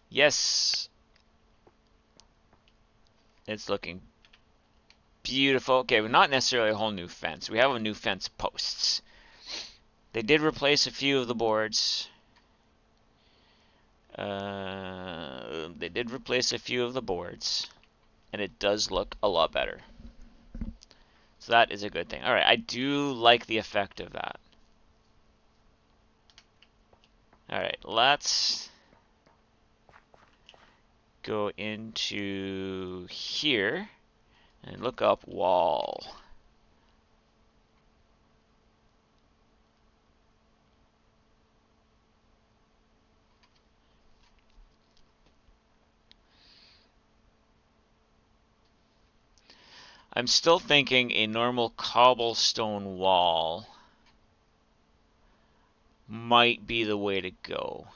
Yes, it's looking beautiful. Okay, but not necessarily a whole new fence. We have a new fence posts. They did replace a few of the boards. They did replace a few of the boards, and it does look a lot better. So that is a good thing. All right, I do like the effect of that. All right, let's go into here and look up wall. I'm still thinking a normal cobblestone wall might be the way to go.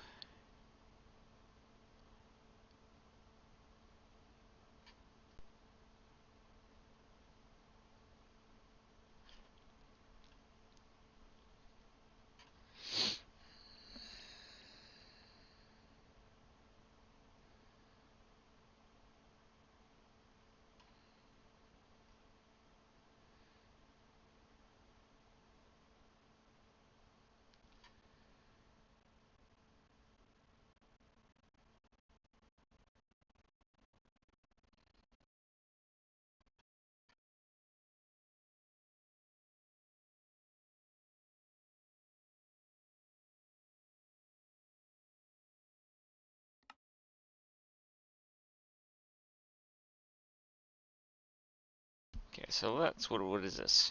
Okay, so what is this?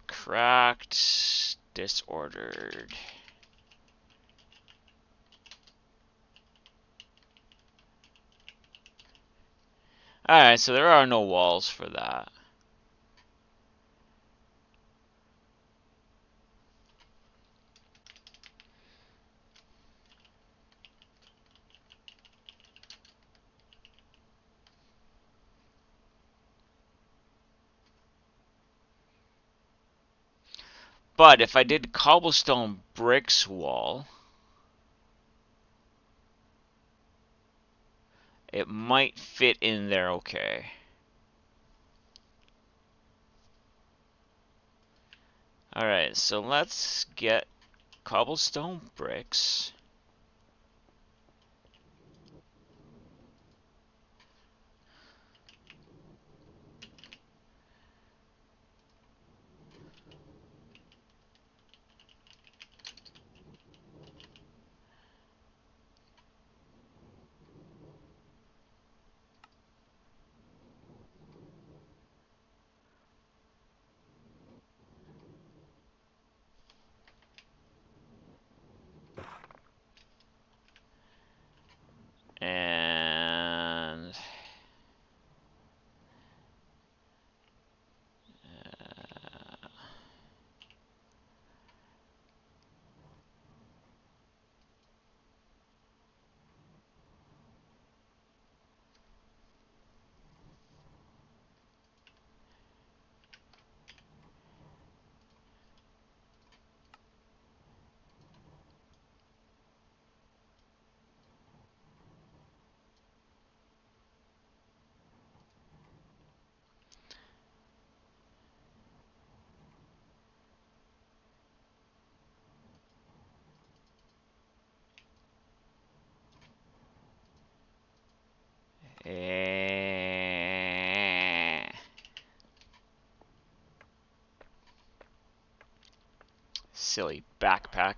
Cracked, disordered. Alright, so there are no walls for that. But if I did cobblestone bricks wall, it might fit in there okay. Alright, so let's get cobblestone bricks. And silly backpack.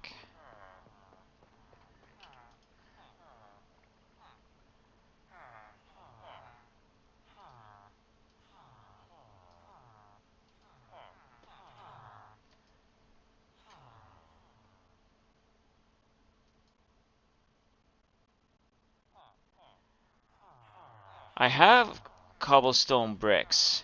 I have cobblestone bricks.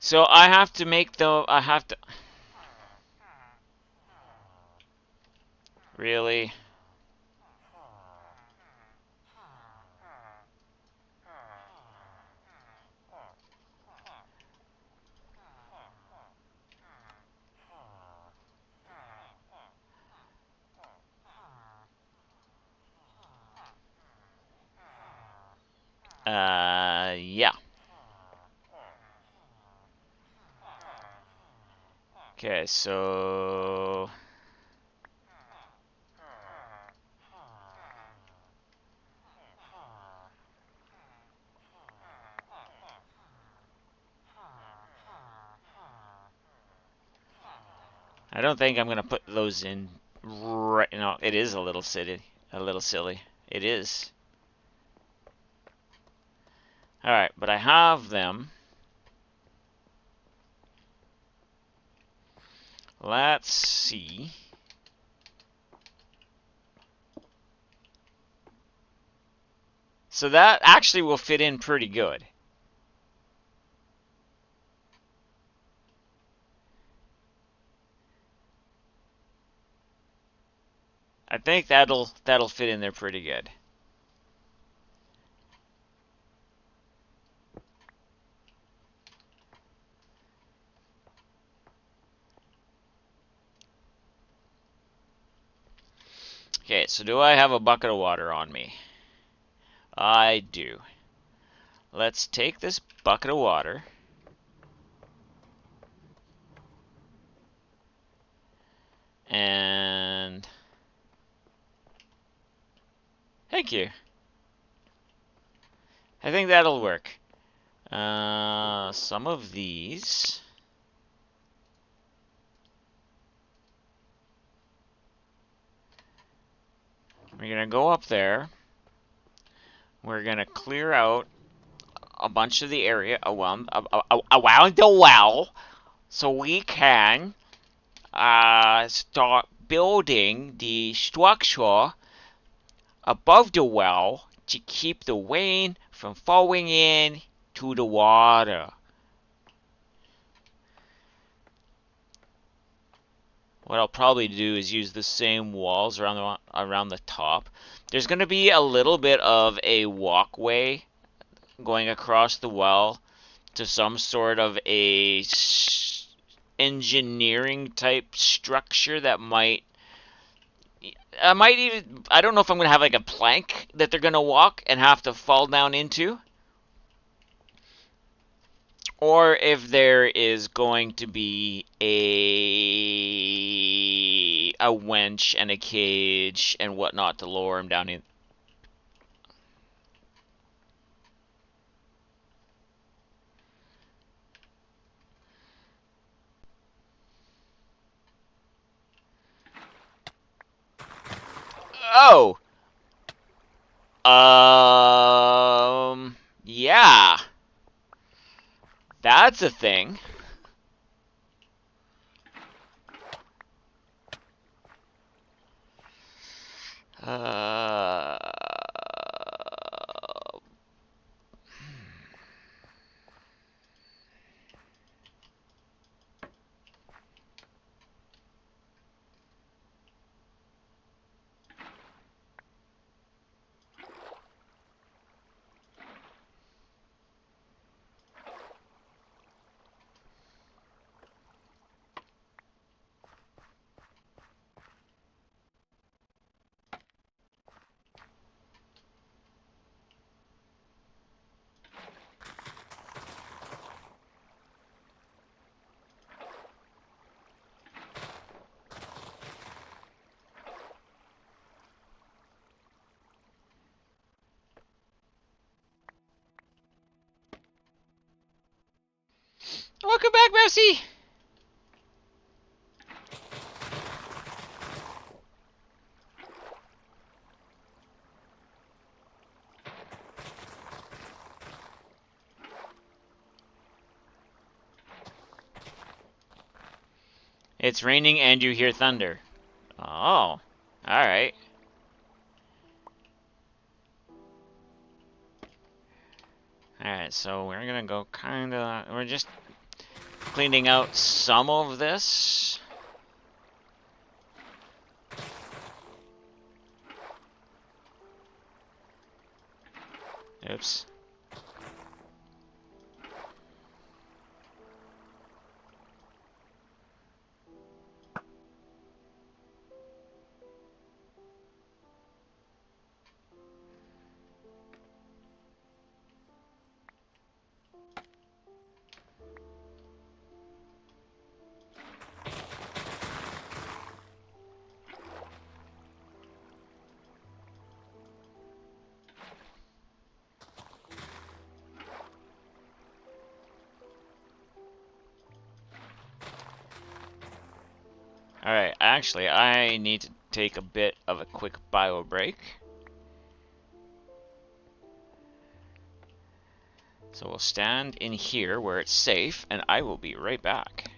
So I have to make I have to... Really? Yeah. Okay, so I don't think I'm gonna put those in right. No, it is a little silly. A little silly. It is. All right, but I have them. Let's see. So that actually will fit in pretty good. I think that'll fit in there pretty good. Okay, so do I have a bucket of water on me? I do. Let's take this bucket of water. And thank you. I think that'll work. Some of these. We're gonna go up there. We're gonna clear out a bunch of the area around the well, so we can start building the structure above the well to keep the rain from falling in to the water. What I'll probably do is use the same walls around the top. There's going to be a little bit of a walkway going across the well to some sort of a engineering type structure that might even, I don't know if I'm going to have like a plank that they're going to walk and have to fall down into, or if there is going to be a winch and a cage and whatnot to lower him down in. Oh, yeah, that's a thing. Uh, welcome back, Bessie. It's raining and you hear thunder. Oh, alright. Alright, so we're gonna go kinda... We're just cleaning out some of this. Oops. Alright, actually, I need to take a bit of a quick bio break. So we'll stand in here where it's safe, and I will be right back.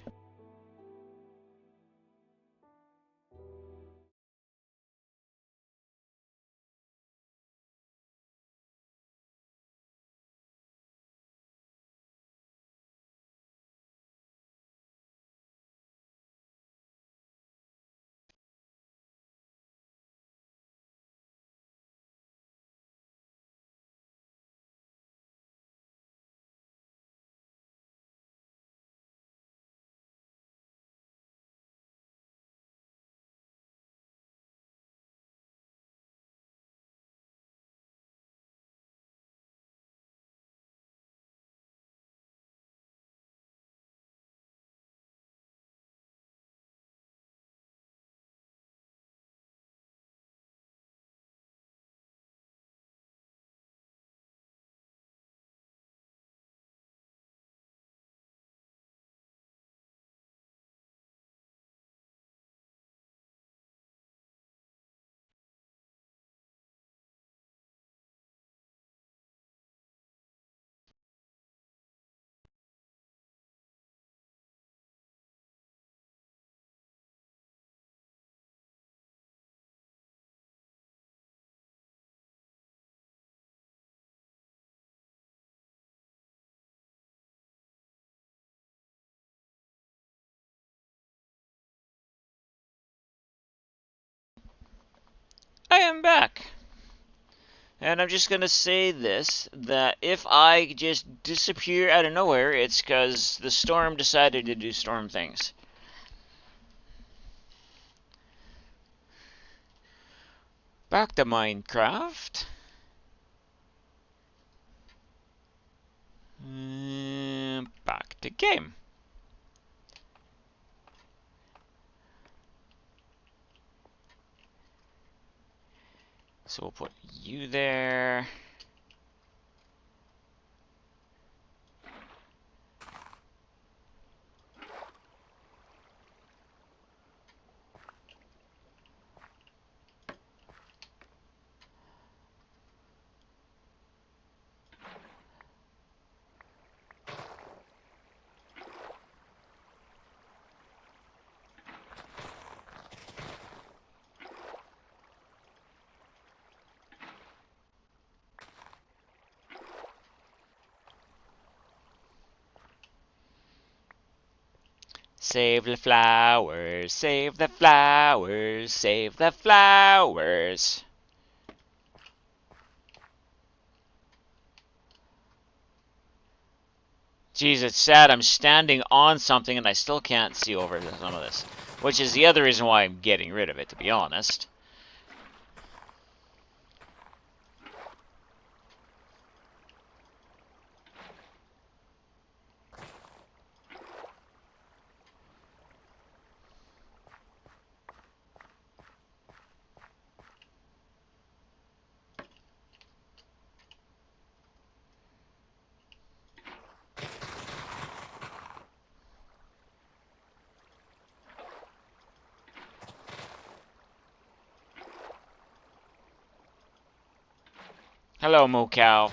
I am back! And I'm just gonna say this, that if I just disappear out of nowhere, it's because the storm decided to do storm things. Back to Minecraft. Back to game. So we'll put you there. Save the flowers, save the flowers, save the flowers. Jeez, it's sad. I'm standing on something and I still can't see over some of this. Which is the other reason why I'm getting rid of it, to be honest. Hello, Mocow.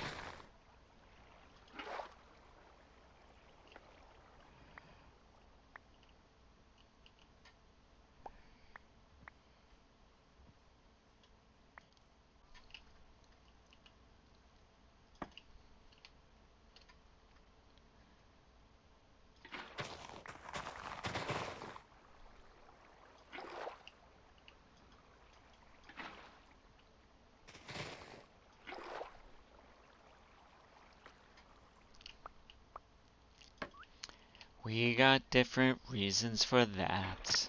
We got different reasons for that.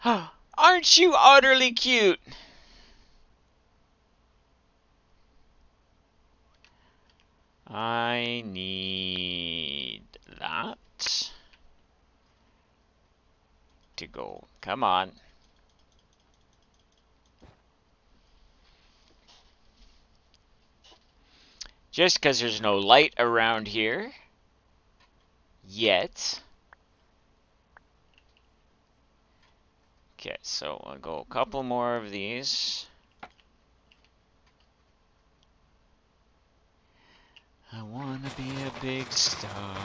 Aren't you utterly cute? I need that to go. Come on. Just because there's no light around here yet. Okay, so I'll go a couple more of these. I wanna be a big star.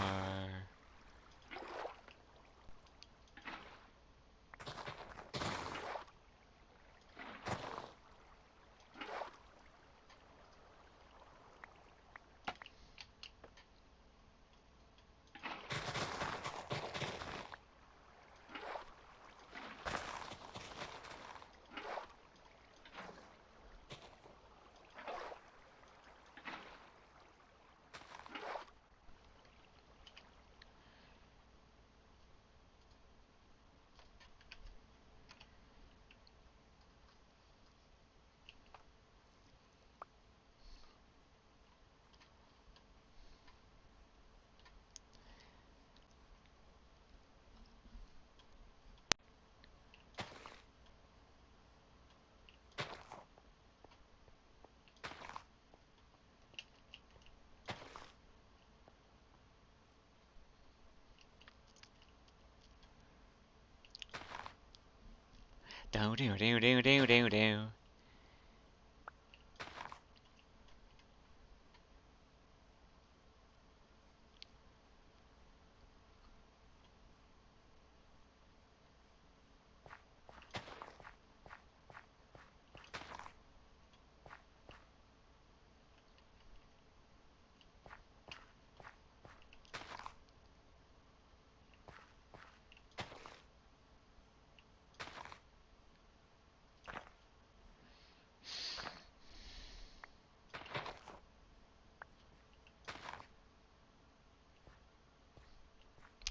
Do do do do do do do.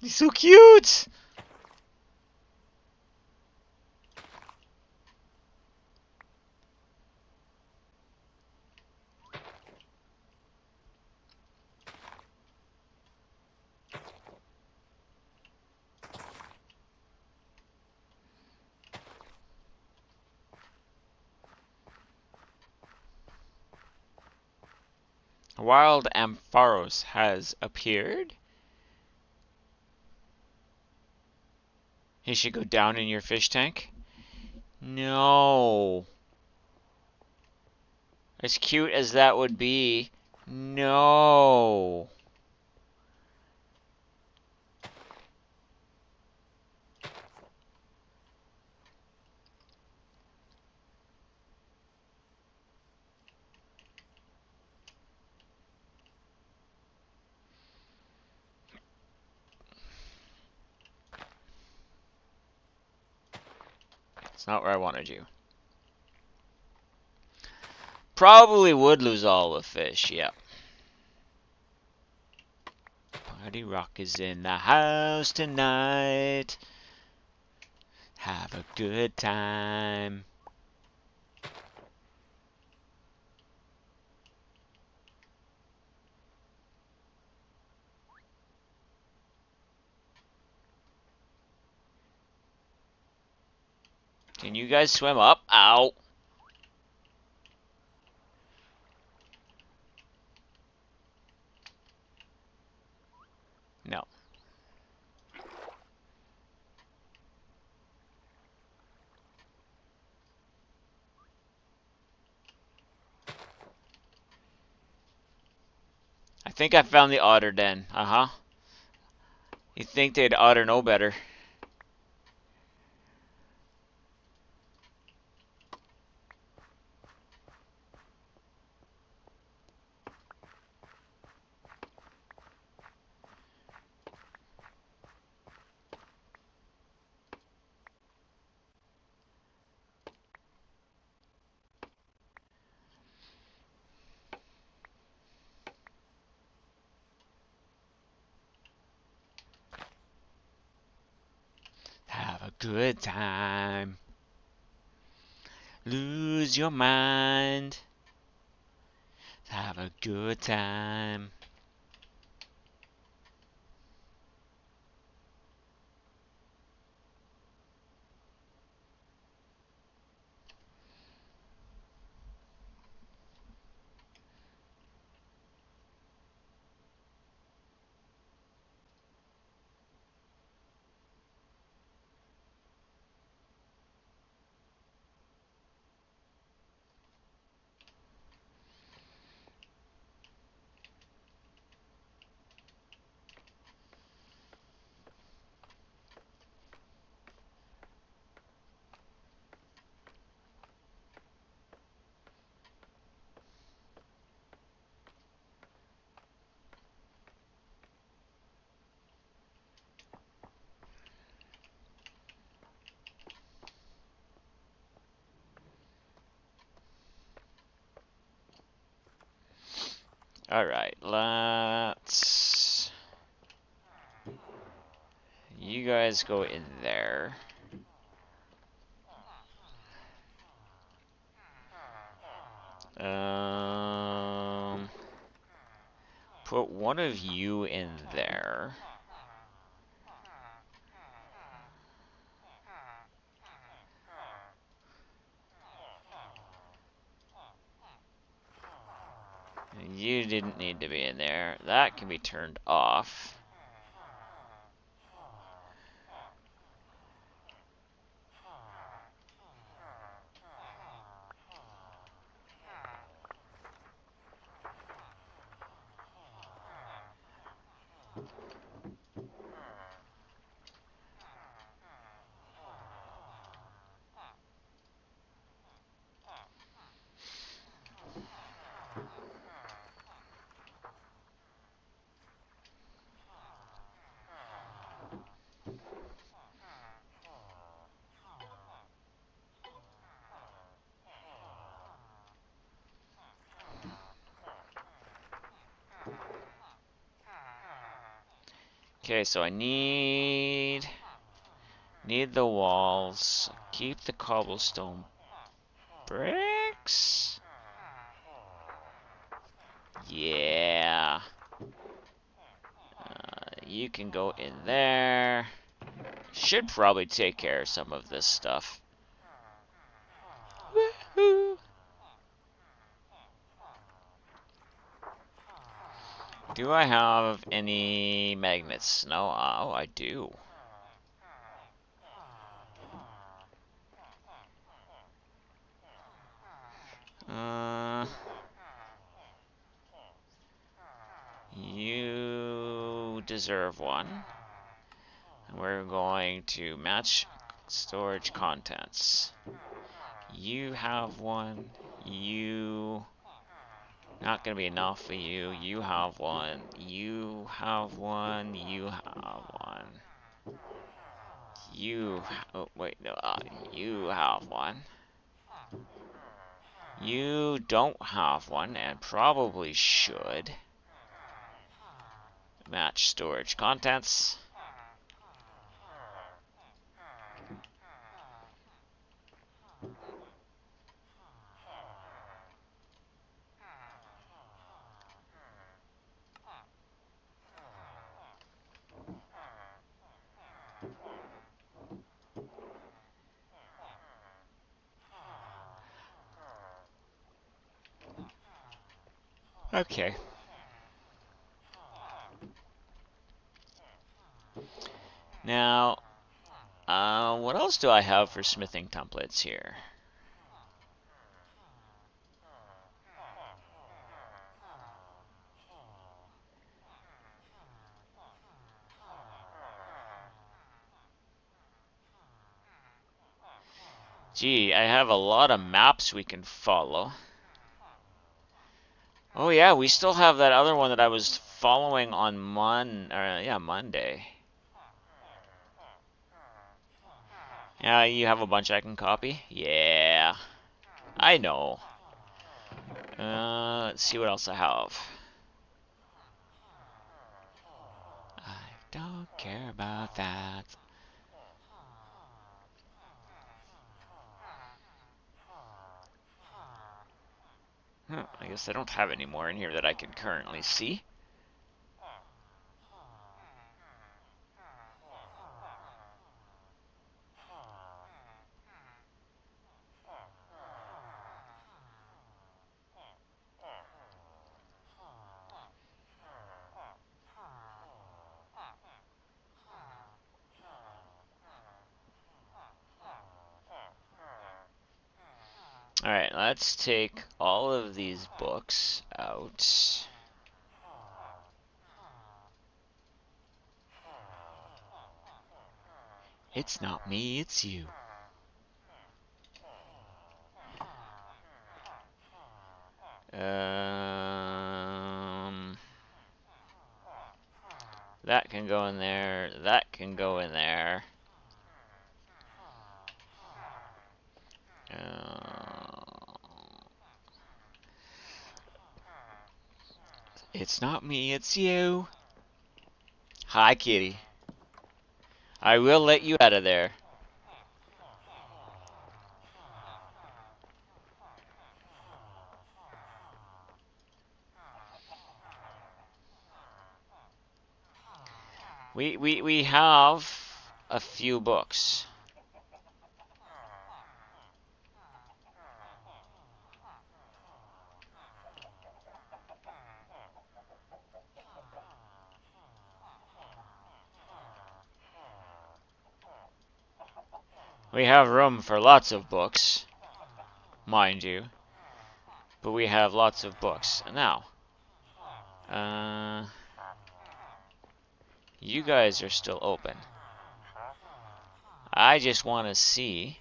He's so cute! Wild Ampharos has appeared. He should go down in your fish tank. No. As cute as that would be, no. It's not where I wanted you. Probably would lose all the fish, yeah. Party Rock is in the house tonight. Have a good time. Can you guys swim up? Ow. No. I think I found the otter den. Uh-huh. You think they'd otter know better. good time. Lose your mind. Have a good time. Alright, let's... You guys go in there. Put one of you in there. You didn't need to be in there. That can be turned off. Okay, so I need the walls. Keep the cobblestone bricks. Yeah. You can go in there. Should probably take care of some of this stuff. Woohoo! Do I have any magnets? No. Oh, I do. You deserve one. We're going to match storage contents. You have one. You... Not gonna be enough for you. You have one. You have one. You have one. You... Oh, wait, no. You have one. You don't have one, and probably should. Match storage contents. Okay. Now, what else do I have for smithing templates here? Gee, I have a lot of maps we can follow. Oh yeah, we still have that other one that I was following on Monday. Yeah, you have a bunch I can copy? Yeah, I know. Let's see what else I have. I don't care about that. guess I don't have any more in here that I can currently see. Alright, let's take all of these books out. It's not me, it's you. That can go in there, that can go in there. It's not me, it's you. Hi, kitty. I will let you out of there. We have a few books. We have room for lots of books, mind you. But we have lots of books. Now, you guys are still open. I just want to see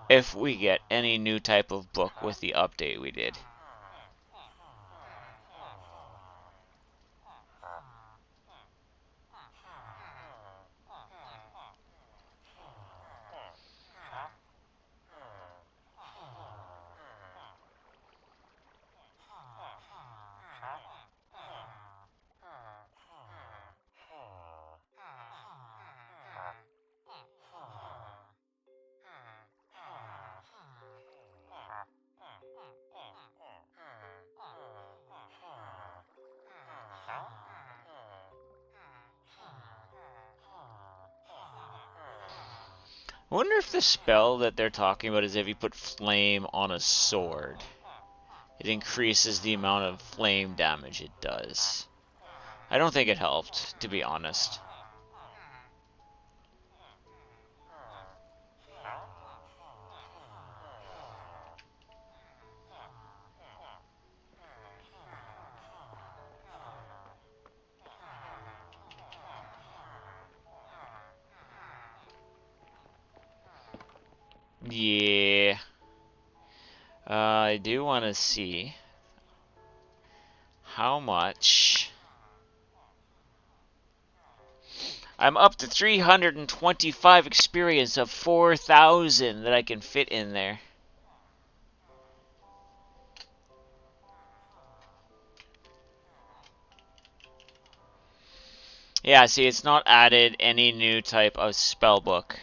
if we get any new type of book with the update we did. I wonder if the spell that they're talking about is if you put flame on a sword, it increases the amount of flame damage it does. I don't think it helped, to be honest. Yeah. I do want to see how much. I'm up to 325 experience of 4,000 that I can fit in there. Yeah, see, it's not added any new type of spell book.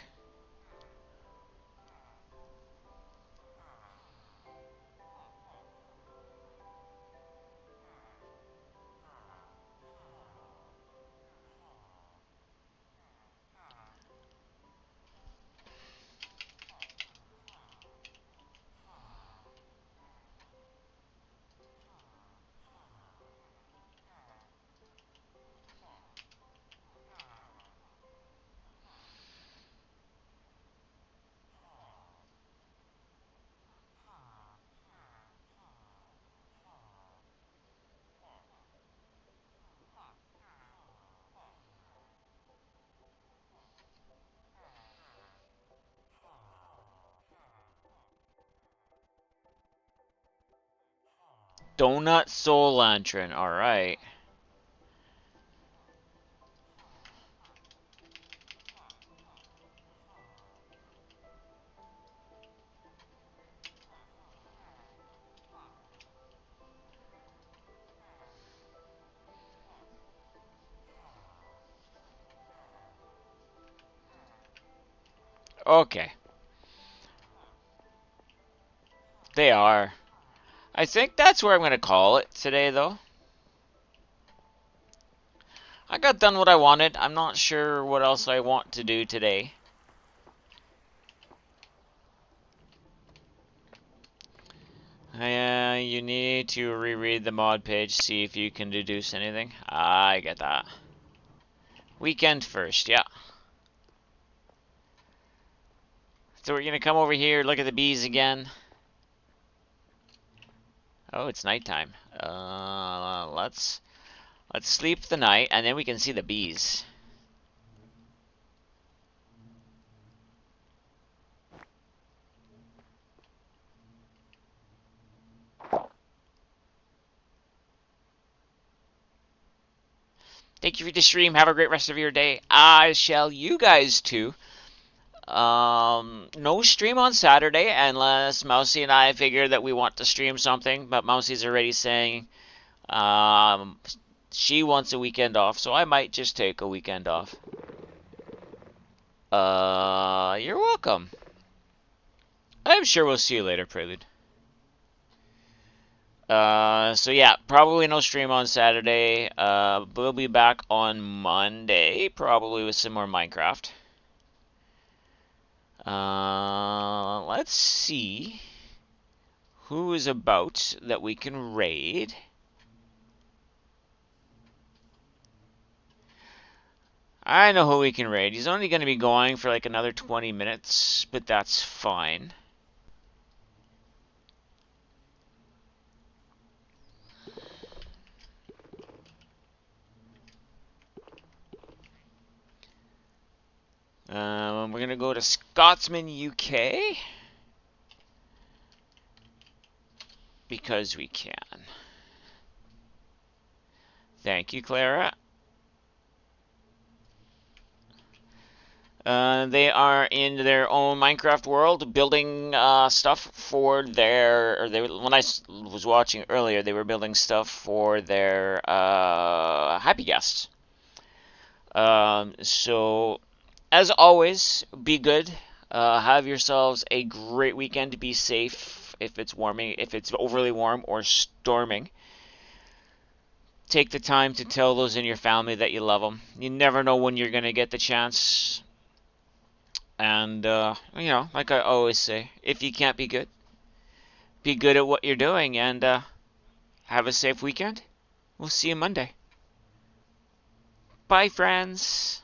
Donut Soul Lantern, alright. Okay. They are. I think that's where I'm going to call it today, though. I got done what I wanted. I'm not sure what else I want to do today. You need to reread the mod page, see if you can deduce anything. I get that. Weekend first, yeah. So we're gonna come over here, look at the bees again. Oh, it's nighttime. Let's sleep the night, and then we can see the bees. Thank you for the stream. Have a great rest of your day. I shall you guys too. No stream on Saturday unless Mousy and I figure that we want to stream something, but Mousy's already saying she wants a weekend off, so I might just take a weekend off. You're welcome. I'm sure we'll see you later, Prelude. So yeah, probably no stream on Saturday. We'll be back on Monday, probably with some more Minecraft. Let's see who is about that we can raid. I know who we can raid. He's only going to be going for like another 20 minutes, but that's fine. We're going to go to Scotsman, UK. Because we can. Thank you, Clara. They are in their own Minecraft world, building stuff for their. When I was watching earlier, they were building stuff for their happy guests. So, as always, be good. Have yourselves a great weekend. Be safe if it's warming, if it's overly warm or storming. Take the time to tell those in your family that you love them. You never know when you're gonna get the chance. And, you know, like I always say, if you can't be good at what you're doing, and have a safe weekend. We'll see you Monday. Bye, friends.